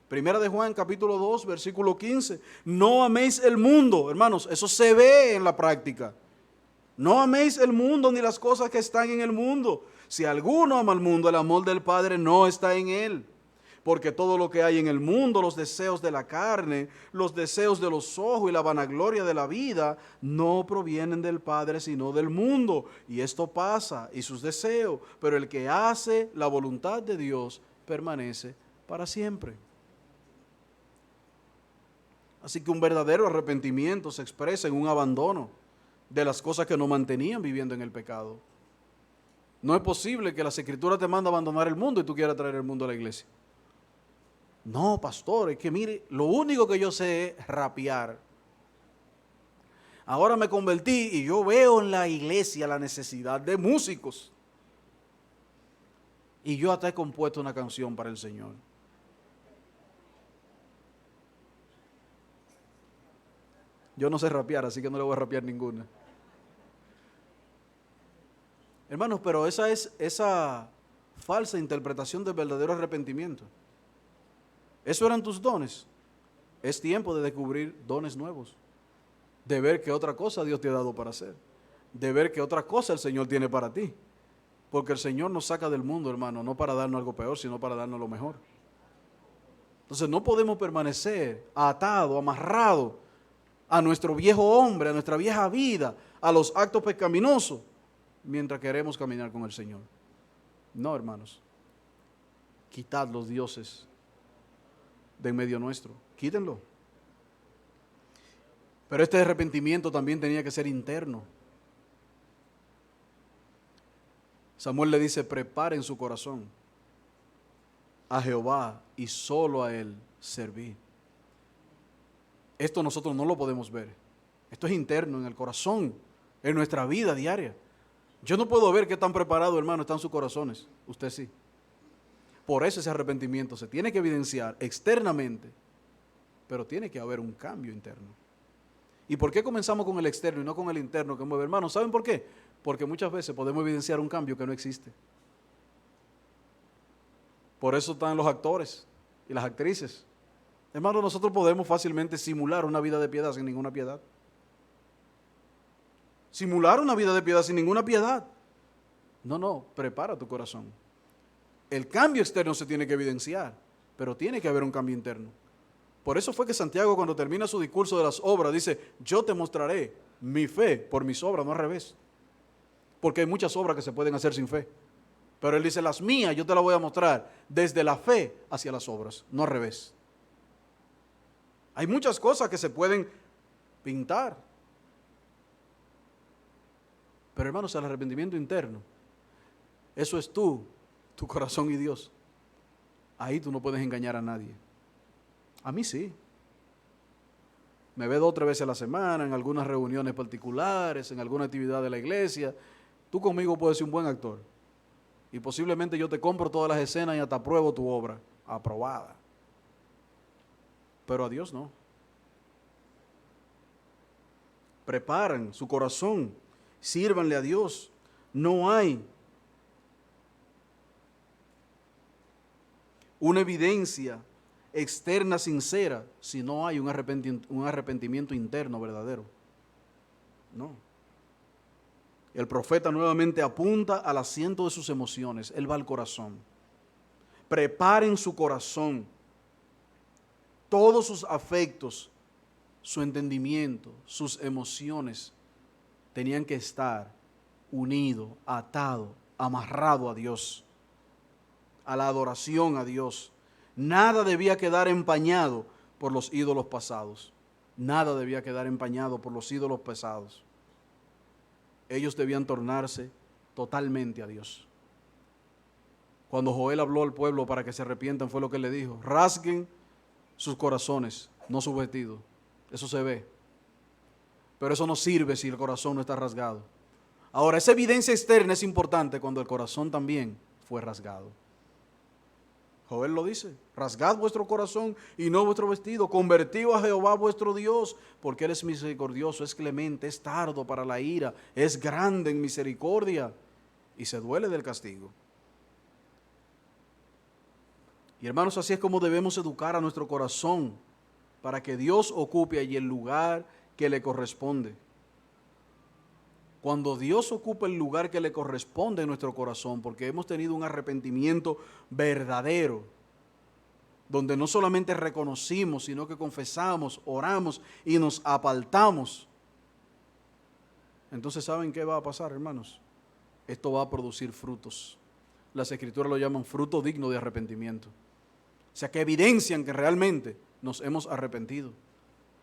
Primera de Juan, capítulo 2, versículo 15. No améis el mundo, hermanos, eso se ve en la práctica. No améis el mundo ni las cosas que están en el mundo. Si alguno ama al mundo, el amor del Padre no está en él. Porque todo lo que hay en el mundo, los deseos de la carne, los deseos de los ojos y la vanagloria de la vida, no provienen del Padre, sino del mundo. Y esto pasa, y sus deseos, pero el que hace la voluntad de Dios permanece para siempre. Así que un verdadero arrepentimiento se expresa en un abandono de las cosas que nos mantenían viviendo en el pecado. No es posible que las Escrituras te manden a abandonar el mundo y tú quieras traer el mundo a la iglesia. No, pastor, es que mire, lo único que yo sé es rapear. Ahora me convertí y yo veo en la iglesia la necesidad de músicos. Y yo hasta he compuesto una canción para el Señor. Yo no sé rapear, así que no le voy a rapear ninguna. Hermanos, pero esa falsa interpretación del verdadero arrepentimiento. ¿Eso eran tus dones? Es tiempo de descubrir dones nuevos. De ver qué otra cosa Dios te ha dado para hacer. De ver qué otra cosa el Señor tiene para ti. Porque el Señor nos saca del mundo, hermano, no para darnos algo peor, sino para darnos lo mejor. Entonces no podemos permanecer atados, amarrados a nuestro viejo hombre, a nuestra vieja vida, a los actos pecaminosos, mientras queremos caminar con el Señor. No, hermanos. Quitad los dioses de en medio nuestro. Quítenlo. Pero este arrepentimiento también tenía que ser interno. Samuel le dice, preparen su corazón a Jehová y solo a Él servir. Esto nosotros no lo podemos ver. Esto es interno, en el corazón, en nuestra vida diaria. Yo no puedo ver qué tan preparado, hermano, están sus corazones. Usted sí. Por eso ese arrepentimiento se tiene que evidenciar externamente, pero tiene que haber un cambio interno. ¿Y por qué comenzamos con el externo y no con el interno que mueve? Hermanos, ¿saben por qué? Porque muchas veces podemos evidenciar un cambio que no existe. Por eso están los actores y las actrices. Hermanos, nosotros podemos fácilmente simular una vida de piedad sin ninguna piedad. Simular una vida de piedad sin ninguna piedad. No, prepara tu corazón. El cambio externo se tiene que evidenciar, pero tiene que haber un cambio interno. Por eso fue que Santiago, cuando termina su discurso de las obras, dice, yo te mostraré mi fe por mis obras, no al revés. Porque hay muchas obras que se pueden hacer sin fe. Pero él dice, las mías yo te las voy a mostrar desde la fe hacia las obras, no al revés. Hay muchas cosas que se pueden pintar. Pero hermanos, el arrepentimiento interno, eso es tú, tu corazón y Dios. Ahí tú no puedes engañar a nadie. A mí sí. Me ve 2 o 3 veces a la semana, en algunas reuniones particulares, en alguna actividad de la iglesia. Tú conmigo puedes ser un buen actor. Y posiblemente yo te compro todas las escenas y hasta apruebo tu obra. Aprobada. Pero a Dios no. Preparan su corazón. Sírvanle a Dios. No hay una evidencia externa sincera si no hay un arrepentimiento interno verdadero. No. El profeta nuevamente apunta al asiento de sus emociones. Él va al corazón. Preparen su corazón. Todos sus afectos, su entendimiento, sus emociones tenían que estar unidos, atados, amarrados a Dios, a la adoración a Dios. Nada debía quedar empañado por los ídolos pasados. Nada debía quedar empañado por los ídolos pasados. Ellos debían tornarse totalmente a Dios. Cuando Joel habló al pueblo para que se arrepientan, fue lo que le dijo: rasguen sus corazones, no sus vestidos. Eso se ve. Pero eso no sirve si el corazón no está rasgado. Ahora, esa evidencia externa es importante cuando el corazón también fue rasgado. Joel lo dice: rasgad vuestro corazón y no vuestro vestido, convertíos a Jehová vuestro Dios, porque Él es misericordioso, es clemente, es tardo para la ira, es grande en misericordia y se duele del castigo. Y hermanos, así es como debemos educar a nuestro corazón para que Dios ocupe allí el lugar que le corresponde. Cuando Dios ocupa el lugar que le corresponde en nuestro corazón, porque hemos tenido un arrepentimiento verdadero, donde no solamente reconocimos, sino que confesamos, oramos y nos apartamos, entonces ¿saben qué va a pasar, hermanos? Esto va a producir frutos. Las Escrituras lo llaman fruto digno de arrepentimiento. O sea, que evidencian que realmente nos hemos arrepentido.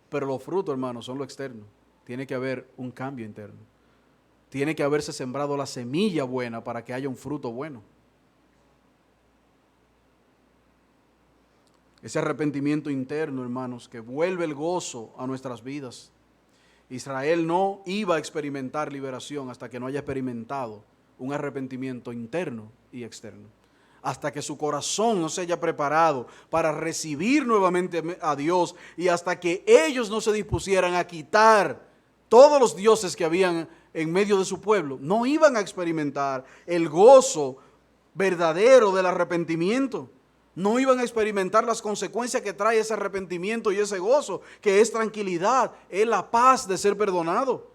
Pero los frutos, hermanos, son lo externo. Tiene que haber un cambio interno. Tiene que haberse sembrado la semilla buena para que haya un fruto bueno. Ese arrepentimiento interno, hermanos, que vuelve el gozo a nuestras vidas. Israel no iba a experimentar liberación hasta que no haya experimentado un arrepentimiento interno y externo. Hasta que su corazón no se haya preparado para recibir nuevamente a Dios y hasta que ellos no se dispusieran a quitar todos los dioses que habían en medio de su pueblo, no iban a experimentar el gozo verdadero del arrepentimiento. No iban a experimentar las consecuencias que trae ese arrepentimiento y ese gozo, que es tranquilidad, es la paz de ser perdonado.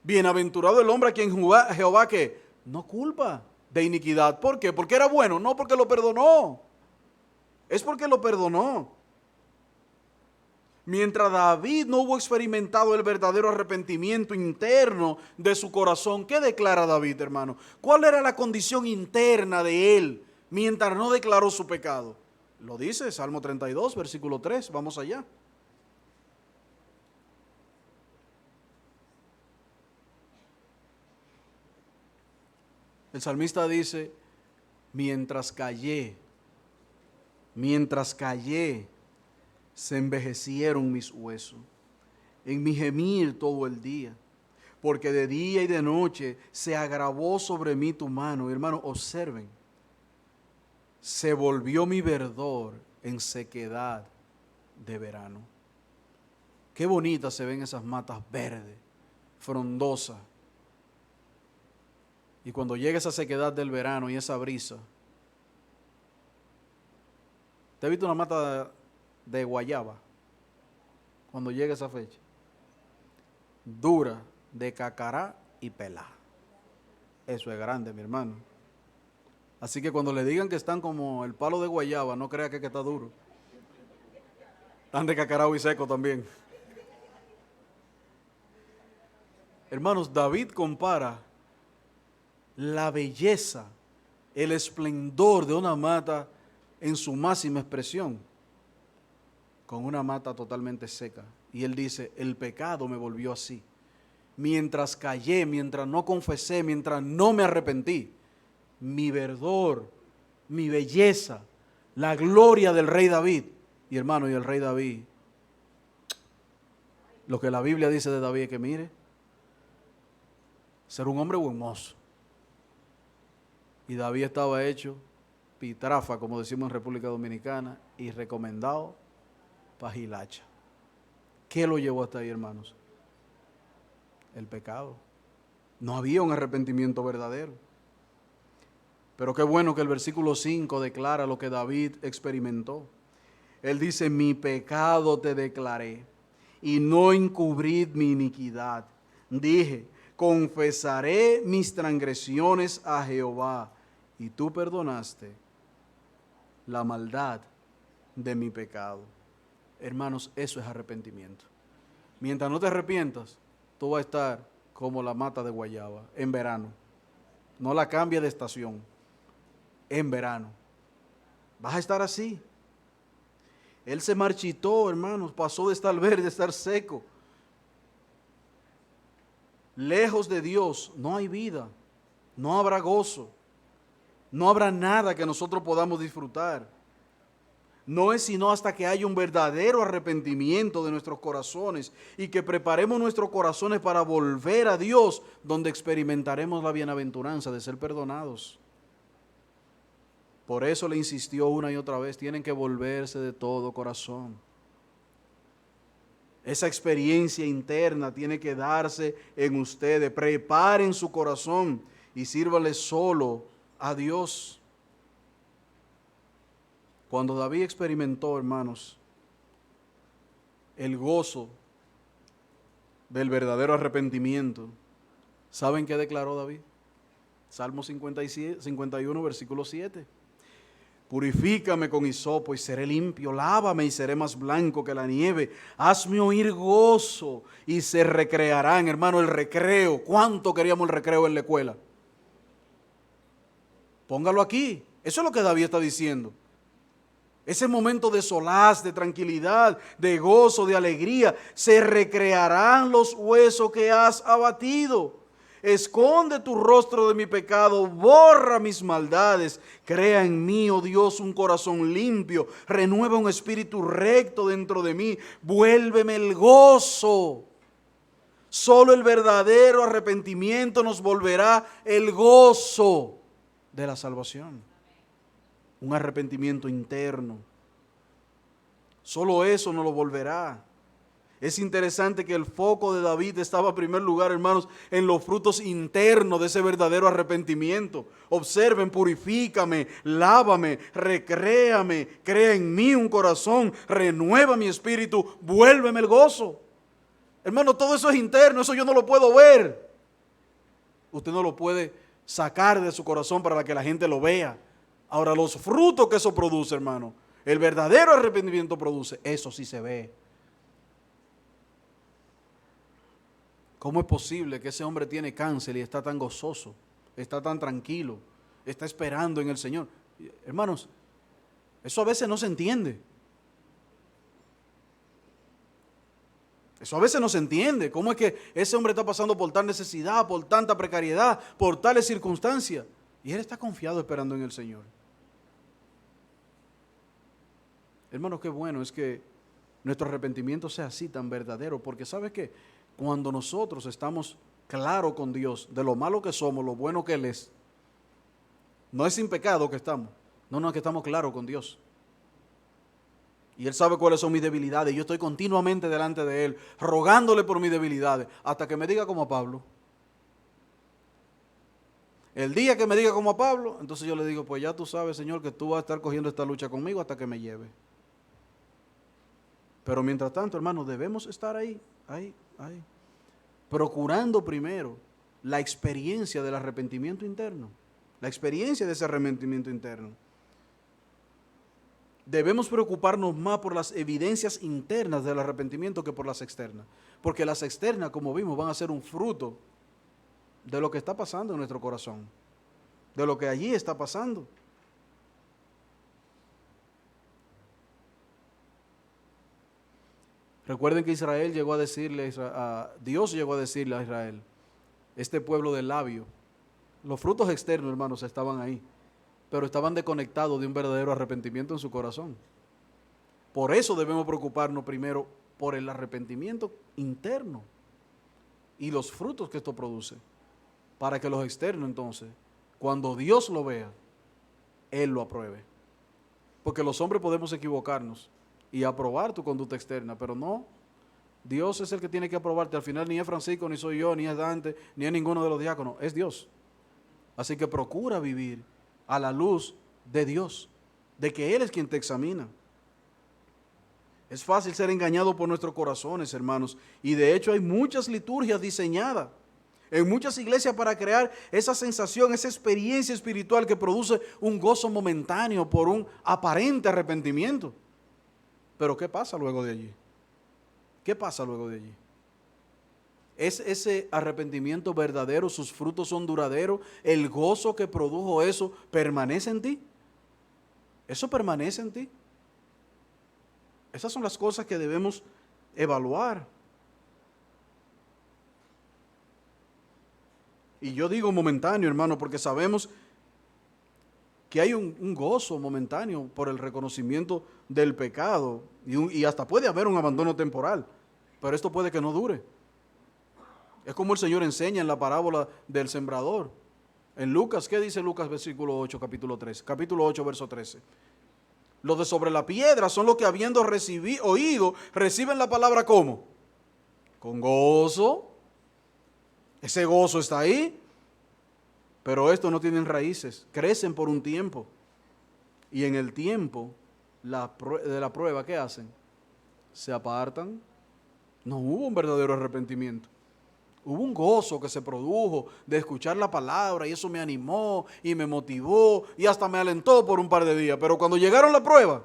Bienaventurado el hombre a quien Jehová que no culpa de iniquidad. ¿Por qué? Porque era bueno, no porque lo perdonó. Es porque lo perdonó. Mientras David no hubo experimentado el verdadero arrepentimiento interno de su corazón, ¿qué declara David, hermano? ¿Cuál era la condición interna de él mientras no declaró su pecado? Lo dice Salmo 32, versículo 3. Vamos allá. El salmista dice: mientras callé, se envejecieron mis huesos, en mi gemir todo el día, porque de día y de noche se agravó sobre mí tu mano. Hermano, observen, se volvió mi verdor en sequedad de verano. Qué bonitas se ven esas matas verdes, frondosas. Y cuando llega esa sequedad del verano y esa brisa, ¿te has visto una mata de guayaba? Cuando llega esa fecha, dura, de cacará y pelá. Eso es grande, mi hermano. Así que cuando le digan que están como el palo de guayaba, no crea que está duro. Están de cacarao y seco también. Hermanos, David compara la belleza, el esplendor de una mata en su máxima expresión con una mata totalmente seca. Y él dice, el pecado me volvió así. Mientras callé, mientras no confesé, mientras no me arrepentí, mi verdor, mi belleza, la gloria del rey David. Y hermano, y el rey David, lo que la Biblia dice de David es que mire, ser un hombre buen mozo. Y David estaba hecho pitrafa, como decimos en República Dominicana, y recomendado para hilacha. ¿Qué lo llevó hasta ahí, hermanos? El pecado. No había un arrepentimiento verdadero. Pero qué bueno que el versículo 5 declara lo que David experimentó. Él dice, mi pecado te declaré y no encubrid mi iniquidad. Dije, confesaré mis transgresiones a Jehová y tú perdonaste la maldad de mi pecado. Hermanos, eso es arrepentimiento. Mientras no te arrepientas, tú vas a estar como la mata de guayaba en verano. No la cambie de estación. En verano. Vas a estar así. Él se marchitó, hermanos, pasó de estar verde a estar seco. Lejos de Dios no hay vida, no habrá gozo, no habrá nada que nosotros podamos disfrutar. No es sino hasta que haya un verdadero arrepentimiento de nuestros corazones y que preparemos nuestros corazones para volver a Dios, donde experimentaremos la bienaventuranza de ser perdonados. Por eso le insistió una y otra vez, tienen que volverse de todo corazón. Esa experiencia interna tiene que darse en ustedes. Preparen su corazón y sírvanle solo a Dios. Cuando David experimentó, hermanos, el gozo del verdadero arrepentimiento, ¿saben qué declaró David? Salmo 51, versículo 7. Purifícame con hisopo y seré limpio, lávame y seré más blanco que la nieve. Hazme oír gozo y se recrearán, hermano, el recreo. ¿Cuánto queríamos el recreo en la escuela? Póngalo aquí. Eso es lo que David está diciendo. Ese momento de solaz, de tranquilidad, de gozo, de alegría. Se recrearán los huesos que has abatido. Esconde tu rostro de mi pecado, borra mis maldades. Crea en mí, oh Dios, un corazón limpio. Renueva un espíritu recto dentro de mí. Vuélveme el gozo. Solo el verdadero arrepentimiento nos volverá el gozo de la salvación. Un arrepentimiento interno. Solo eso nos lo volverá. Es interesante que el foco de David estaba en primer lugar, hermanos, en los frutos internos de ese verdadero arrepentimiento. Observen, purifícame, lávame, recréame, crea en mí un corazón, renueva mi espíritu, vuélveme el gozo. Hermano, todo eso es interno, eso yo no lo puedo ver. Usted no lo puede sacar de su corazón para que la gente lo vea. Ahora, los frutos que eso produce, hermano, el verdadero arrepentimiento produce, eso sí se ve. ¿Cómo es posible que ese hombre tiene cáncer y está tan gozoso, está tan tranquilo, está esperando en el Señor? Hermanos, eso a veces no se entiende. Eso a veces no se entiende. ¿Cómo es que ese hombre está pasando por tal necesidad, por tanta precariedad, por tales circunstancias? Y él está confiado esperando en el Señor. Hermanos, qué bueno es que nuestro arrepentimiento sea así, tan verdadero, porque ¿sabes qué? Cuando nosotros estamos claros con Dios de lo malo que somos, lo bueno que Él es, no es sin pecado que estamos, no, es que estamos claros con Dios. Y Él sabe cuáles son mis debilidades. Yo estoy continuamente delante de Él, rogándole por mis debilidades, hasta que me diga como a Pablo. El día que me diga como a Pablo, entonces yo le digo, pues ya tú sabes, Señor, que tú vas a estar cogiendo esta lucha conmigo hasta que me lleve. Pero mientras tanto, hermanos, debemos estar ahí, procurando primero la experiencia del arrepentimiento interno, la experiencia de ese arrepentimiento interno. Debemos preocuparnos más por las evidencias internas del arrepentimiento que por las externas, porque las externas, como vimos, van a ser un fruto de lo que está pasando en nuestro corazón, de lo que allí está pasando. Recuerden que Israel llegó a decirle, Dios llegó a decirle a Israel, este pueblo de labio, los frutos externos, hermanos, estaban ahí, pero estaban desconectados de un verdadero arrepentimiento en su corazón. Por eso debemos preocuparnos primero por el arrepentimiento interno y los frutos que esto produce, para que los externos entonces, cuando Dios lo vea, Él lo apruebe. Porque los hombres podemos equivocarnos y aprobar tu conducta externa, pero no, Dios es el que tiene que aprobarte. Al final ni es Francisco, ni soy yo, ni es Dante, ni es ninguno de los diáconos, es Dios. Así que procura vivir a la luz de Dios, de que Él es quien te examina. Es fácil ser engañado por nuestros corazones, hermanos, y de hecho hay muchas liturgias diseñadas en muchas iglesias para crear esa sensación, esa experiencia espiritual que produce un gozo momentáneo por un aparente arrepentimiento. Pero ¿qué pasa luego de allí? ¿Qué pasa luego de allí? ¿Es ese arrepentimiento verdadero? ¿Sus frutos son duraderos? ¿El gozo que produjo eso permanece en ti? ¿Eso permanece en ti? Esas son las cosas que debemos evaluar. Y yo digo momentáneo, hermano, porque sabemos que hay un gozo momentáneo por el reconocimiento del pecado y hasta puede haber un abandono temporal, pero esto puede que no dure. Es como el Señor enseña en la parábola del sembrador. En Lucas, ¿qué dice Lucas versículo 8, capítulo 13? Capítulo 8, verso 13. Los de sobre la piedra son los que habiendo oído, reciben la palabra ¿cómo? Con gozo. Ese gozo está ahí, pero estos no tienen raíces, crecen por un tiempo. Y en el tiempo de la prueba, ¿qué hacen? Se apartan. No hubo un verdadero arrepentimiento. Hubo un gozo que se produjo de escuchar la palabra y eso me animó y me motivó y hasta me alentó por un par de días. Pero cuando llegaron la prueba,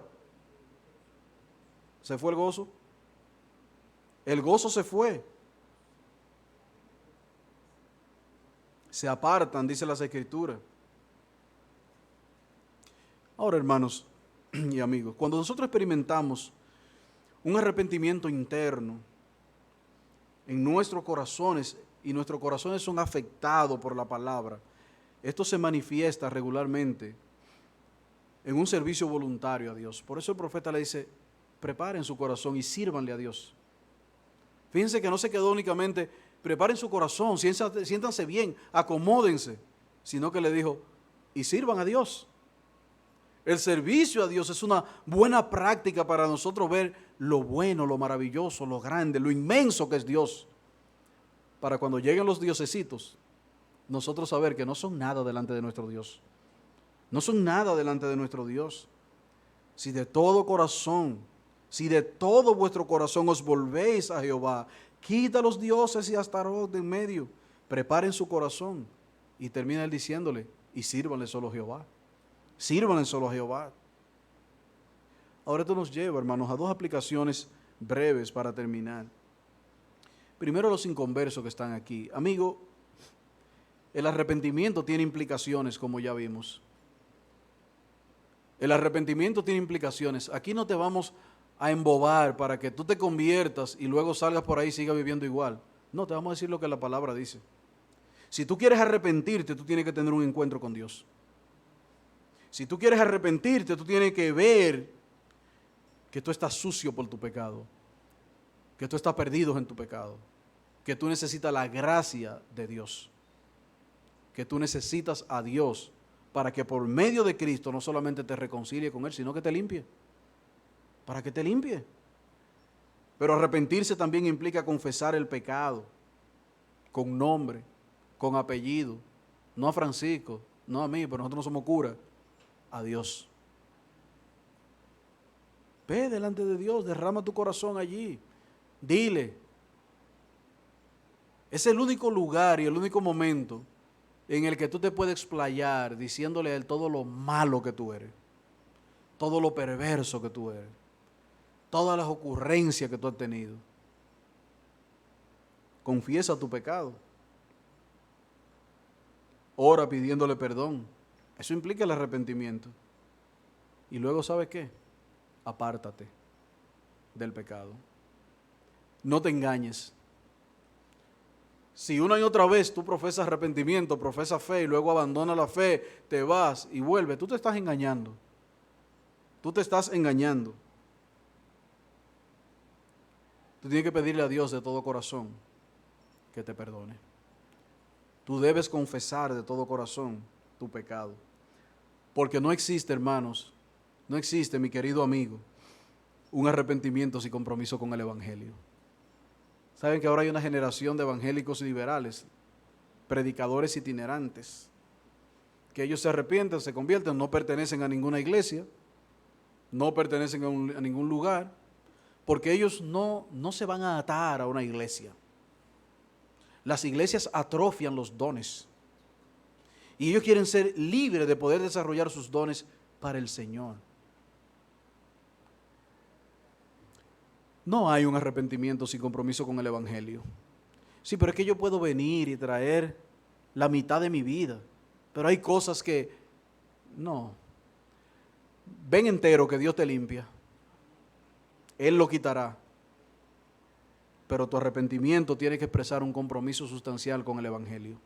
se fue el gozo. El gozo se fue. Se apartan, dice las Escrituras. Ahora, hermanos y amigos, cuando nosotros experimentamos un arrepentimiento interno en nuestros corazones y nuestros corazones son afectados por la palabra, esto se manifiesta regularmente en un servicio voluntario a Dios. Por eso el profeta le dice, preparen su corazón y sírvanle a Dios. Fíjense que no se quedó únicamente, preparen su corazón, siéntanse bien, acomódense, sino que le dijo, y sirvan a Dios. El servicio a Dios es una buena práctica para nosotros ver lo bueno, lo maravilloso, lo grande, lo inmenso que es Dios. Para cuando lleguen los diosesitos, nosotros saber que no son nada delante de nuestro Dios. No son nada delante de nuestro Dios. Si de todo corazón, si de todo vuestro corazón os volvéis a Jehová, quita los dioses y Astarot de en medio, preparen su corazón. Y termina él diciéndole, y sírvanle solo a Jehová. Sírvanle solo a Jehová. Ahora esto nos lleva, hermanos, a dos aplicaciones breves para terminar. Primero, los inconversos que están aquí. Amigo, el arrepentimiento tiene implicaciones, como ya vimos. El arrepentimiento tiene implicaciones. Aquí no te vamos a embobar para que tú te conviertas y luego salgas por ahí y sigas viviendo igual. No, te vamos a decir lo que la palabra dice. Si tú quieres arrepentirte, tú tienes que tener un encuentro con Dios. Si tú quieres arrepentirte, tú tienes que ver que tú estás sucio por tu pecado, que tú estás perdido en tu pecado, que tú necesitas la gracia de Dios, que tú necesitas a Dios para que por medio de Cristo no solamente te reconcilie con Él, sino que te limpie, para que te limpie. Pero arrepentirse también implica confesar el pecado, con nombre, con apellido, no a Francisco, no a mí, pero nosotros no somos curas, a Dios. Ve delante de Dios, derrama tu corazón allí, dile, Es el único lugar y el único momento en el que tú te puedes explayar diciéndole a Él todo lo malo que tú eres, todo lo perverso que tú eres, todas las ocurrencias que tú has tenido. Confiesa tu pecado. Ora pidiéndole perdón. Eso implica el arrepentimiento. Y luego, ¿sabes qué? Apártate del pecado. No te engañes. Si una y otra vez tú profesas arrepentimiento, profesas fe y luego abandonas la fe, te vas y vuelves, tú te estás engañando. Tú te estás engañando. Tú tienes que pedirle a Dios de todo corazón que te perdone. Tú debes confesar de todo corazón tu pecado. Porque no existe, hermanos, no existe, mi querido amigo, un arrepentimiento sin compromiso con el Evangelio. Saben que ahora hay una generación de evangélicos liberales, predicadores itinerantes, que ellos se arrepienten, se convierten, no pertenecen a ninguna iglesia, no pertenecen a ningún lugar, porque ellos no se van a atar a una iglesia. Las iglesias atrofian los dones. Y ellos quieren ser libres de poder desarrollar sus dones para el Señor. No hay un arrepentimiento sin compromiso con el Evangelio. Sí, pero es que yo puedo venir y traer la mitad de mi vida, pero hay cosas que no. Ven entero que Dios te limpia. Él lo quitará. Pero tu arrepentimiento tiene que expresar un compromiso sustancial con el Evangelio.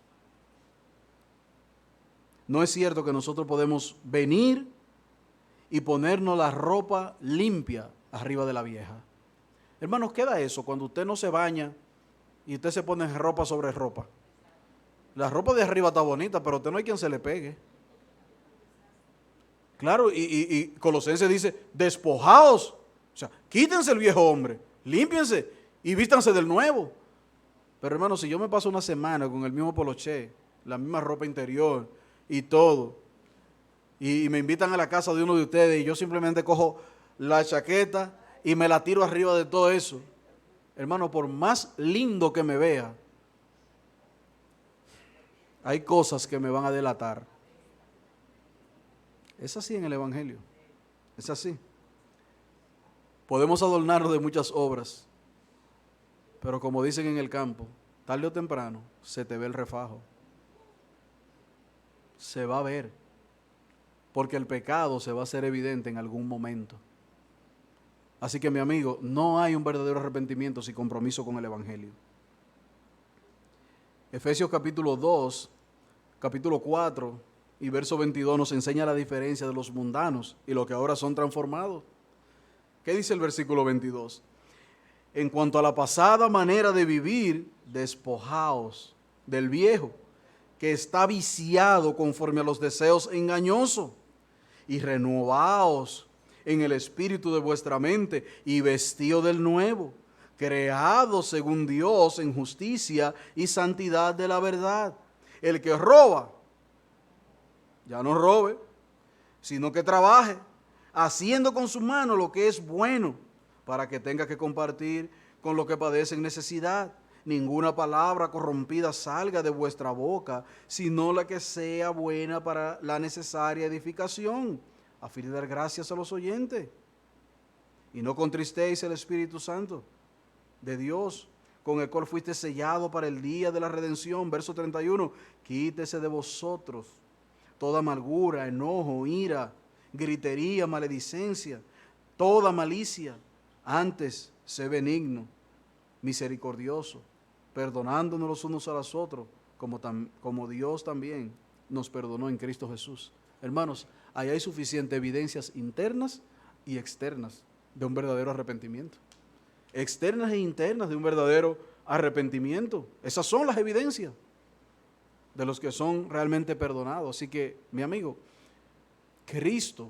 No es cierto que nosotros podemos venir y ponernos la ropa limpia arriba de la vieja. Hermanos, ¿qué da eso cuando usted no se baña y usted se pone ropa sobre ropa? La ropa de arriba está bonita, pero a usted no hay quien se le pegue. Claro, y Colosenses dice, despojaos. O sea, quítense el viejo hombre, límpiense y vístanse del nuevo. Pero hermanos, si yo me paso una semana con el mismo poloché, la misma ropa interior y todo, y me invitan a la casa de uno de ustedes y yo simplemente cojo la chaqueta y me la tiro arriba de todo eso, hermano, por más lindo que me vea, hay cosas que me van a delatar. Es así en el Evangelio, es así. Podemos adornarnos de muchas obras, pero como dicen en el campo, tarde o temprano se te ve el refajo. Se va a ver, porque el pecado se va a hacer evidente en algún momento. Así que mi amigo, no hay un verdadero arrepentimiento sin compromiso con el Evangelio. Efesios capítulo 2, capítulo 4 y verso 22 nos enseña la diferencia de los mundanos y los que ahora son transformados. ¿Qué dice el versículo 22? En cuanto a la pasada manera de vivir, despojaos del viejo, que está viciado conforme a los deseos engañosos, y renovaos en el espíritu de vuestra mente y vestíos del nuevo, creado según Dios en justicia y santidad de la verdad. El que roba, ya no robe, sino que trabaje, haciendo con su mano lo que es bueno, para que tenga que compartir con los que padecen necesidad. Ninguna palabra corrompida salga de vuestra boca, sino la que sea buena para la necesaria edificación, a fin de dar gracias a los oyentes. Y no contristéis el Espíritu Santo de Dios, con el cual fuiste sellado para el día de la redención. Verso 31, quítese de vosotros toda amargura, enojo, ira, gritería, maledicencia, toda malicia. Antes, sé benigno, misericordioso, perdonándonos los unos a los otros, como Dios también nos perdonó en Cristo Jesús. Hermanos, ahí hay suficientes evidencias internas y externas de un verdadero arrepentimiento. Externas e internas de un verdadero arrepentimiento. Esas son las evidencias de los que son realmente perdonados. Así que, mi amigo, Cristo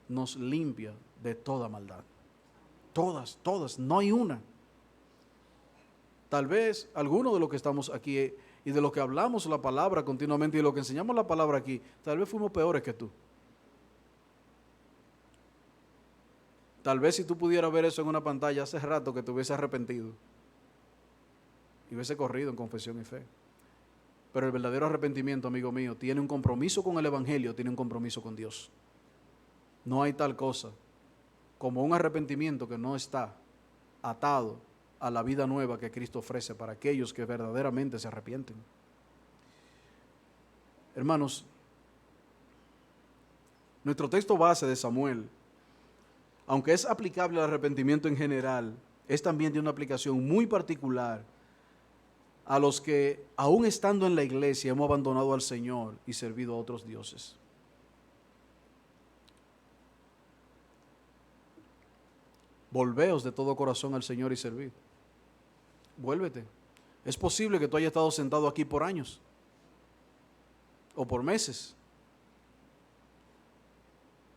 nos limpia de toda maldad. Todas, no hay una. Tal vez algunos de los que estamos aquí y de los que hablamos la palabra continuamente y de los que enseñamos la palabra aquí, tal vez fuimos peores que tú. Tal vez si tú pudieras ver eso en una pantalla hace rato que te hubiese arrepentido. y hubiese corrido en confesión y fe. Pero el verdadero arrepentimiento, amigo mío, tiene un compromiso con el Evangelio, tiene un compromiso con Dios. No hay tal cosa como un arrepentimiento que no está atado a la vida nueva que Cristo ofrece para aquellos que verdaderamente se arrepienten. Hermanos, nuestro texto base de Samuel, aunque es aplicable al arrepentimiento en general, es también de una aplicación muy particular a los que, aún estando en la iglesia, hemos abandonado al Señor y servido a otros dioses. Volveos de todo corazón al Señor y servid. Vuélvete. Es posible que tú hayas estado sentado aquí por años o por meses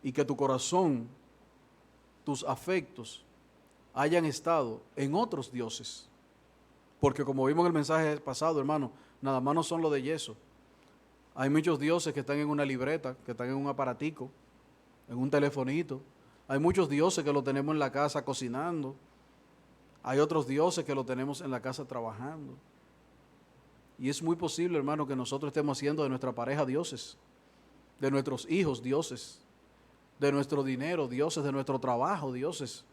y que tu corazón, tus afectos hayan estado en otros dioses. Porque como vimos en el mensaje pasado, hermano, nada más no son los de yeso. Hay muchos dioses que están en una libreta, que están en un aparatico, en un telefonito. Hay muchos dioses que lo tenemos en la casa cocinando. Hay otros dioses que lo tenemos en la casa trabajando. Y es muy posible, hermano, que nosotros estemos haciendo de nuestra pareja dioses, de nuestros hijos dioses, de nuestro dinero dioses, de nuestro trabajo dioses.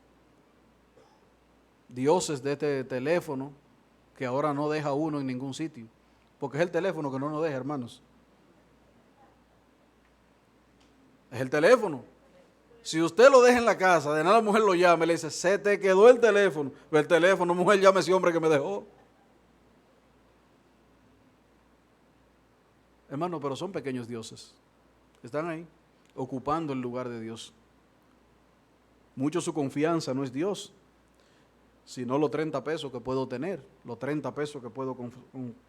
Dioses de este teléfono que ahora no deja uno en ningún sitio. Porque es el teléfono que no nos deja, hermanos. Es el teléfono. Si usted lo deja en la casa, de nada la mujer lo llama y le dice, se te quedó el teléfono. Pero el teléfono, mujer, llame a ese hombre que me dejó. Hermano, pero son pequeños dioses. Están ahí, ocupando el lugar de Dios. Mucho su confianza no es Dios, sino los 30 pesos que puedo tener, los 30 pesos que puedo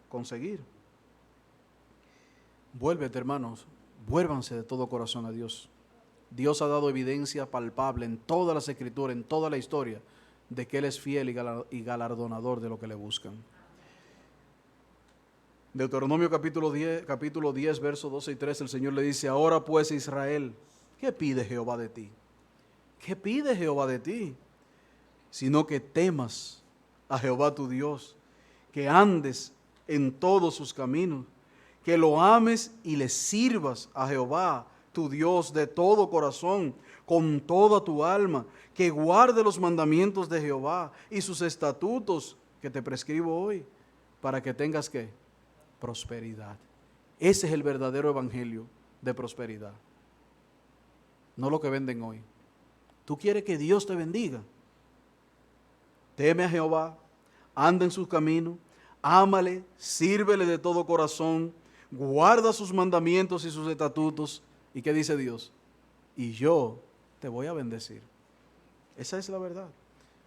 conseguir. Vuélvete, hermanos, vuélvanse de todo corazón a Dios. Dios ha dado evidencia palpable en todas las escrituras, en toda la historia, de que Él es fiel y galardonador de lo que le buscan. Deuteronomio capítulo 10, versos 12 y 13, el Señor le dice, ahora pues Israel, ¿qué pide Jehová de ti? ¿Qué pide Jehová de ti? Sino que temas a Jehová tu Dios, que andes en todos sus caminos, que lo ames y le sirvas a Jehová tu Dios de todo corazón, con toda tu alma, que guarde los mandamientos de Jehová y sus estatutos que te prescribo hoy, para que tengas ¿qué? Prosperidad. Ese es el verdadero evangelio de prosperidad, no lo que venden hoy. ¿Tú quieres que Dios te bendiga? Teme a Jehová, anda en sus caminos, ámale, sírvele de todo corazón, guarda sus mandamientos y sus estatutos. ¿Y qué dice Dios? Y yo te voy a bendecir. Esa es la verdad.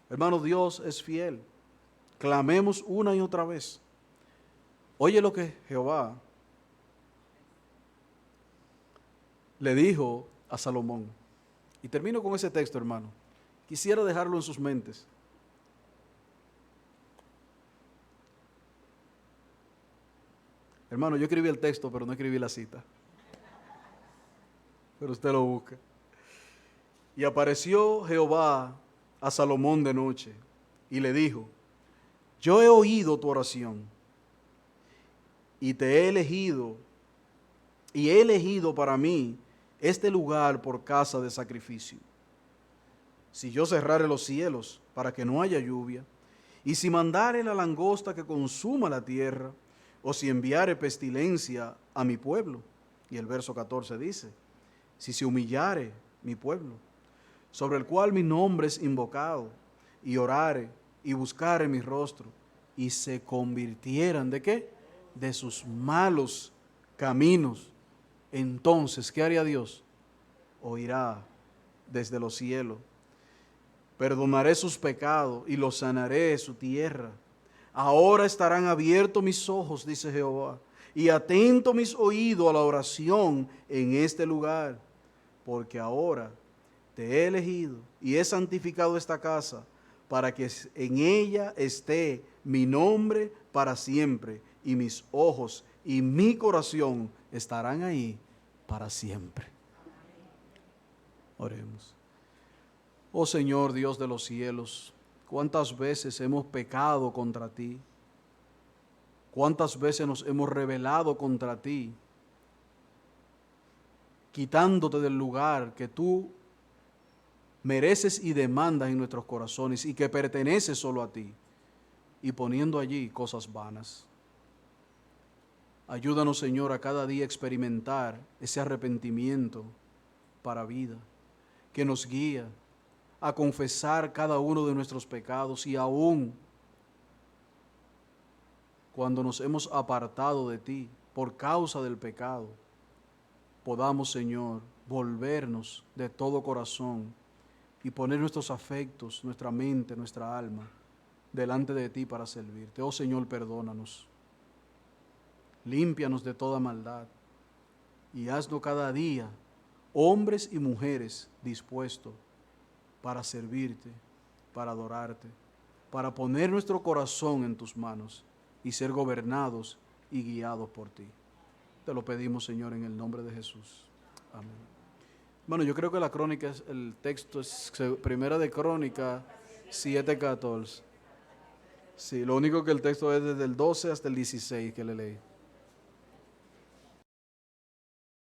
Hermano, Dios es fiel. Clamemos una y otra vez. Oye lo que Jehová le dijo a Salomón. Y termino con ese texto, hermano. Quisiera dejarlo en sus mentes. Hermano, yo escribí el texto, pero no escribí la cita. Pero usted lo busca. Y apareció Jehová a Salomón de noche y le dijo, yo he oído tu oración y te he elegido, y he elegido para mí este lugar por casa de sacrificio. Si yo cerrare los cielos para que no haya lluvia, y si mandare la langosta que consuma la tierra, o si enviare pestilencia a mi pueblo. Y el verso 14 dice, si se humillare mi pueblo, sobre el cual mi nombre es invocado, y orare y buscare mi rostro, y se convirtieran, ¿de qué? De sus malos caminos. Entonces, ¿qué haría Dios? Oirá desde los cielos, perdonaré sus pecados y los sanaré de su tierra. Ahora estarán abiertos mis ojos, dice Jehová, y atento mis oídos a la oración en este lugar, porque ahora te he elegido y he santificado esta casa para que en ella esté mi nombre para siempre, y mis ojos y mi corazón estarán ahí para siempre. Oremos. Oh Señor, Dios de los cielos, cuántas veces hemos pecado contra ti. ¿Cuántas veces nos hemos rebelado contra ti, quitándote del lugar que tú mereces y demandas en nuestros corazones y que pertenece solo a ti, y poniendo allí cosas vanas? Ayúdanos, Señor, a cada día experimentar ese arrepentimiento para vida, que nos guía a confesar cada uno de nuestros pecados, y aún cuando nos hemos apartado de ti por causa del pecado, podamos, Señor, volvernos de todo corazón y poner nuestros afectos, nuestra mente, nuestra alma delante de ti para servirte. Oh Señor, perdónanos, límpianos de toda maldad y haznos cada día hombres y mujeres dispuestos para servirte, para adorarte, para poner nuestro corazón en tus manos y ser gobernados y guiados por ti. Te lo pedimos, Señor, en el nombre de Jesús. Amén. Bueno, yo creo que la crónica, el texto es Primera de Crónica 7:14. Sí, lo único que el texto es desde el 12 hasta el 16 que le leí.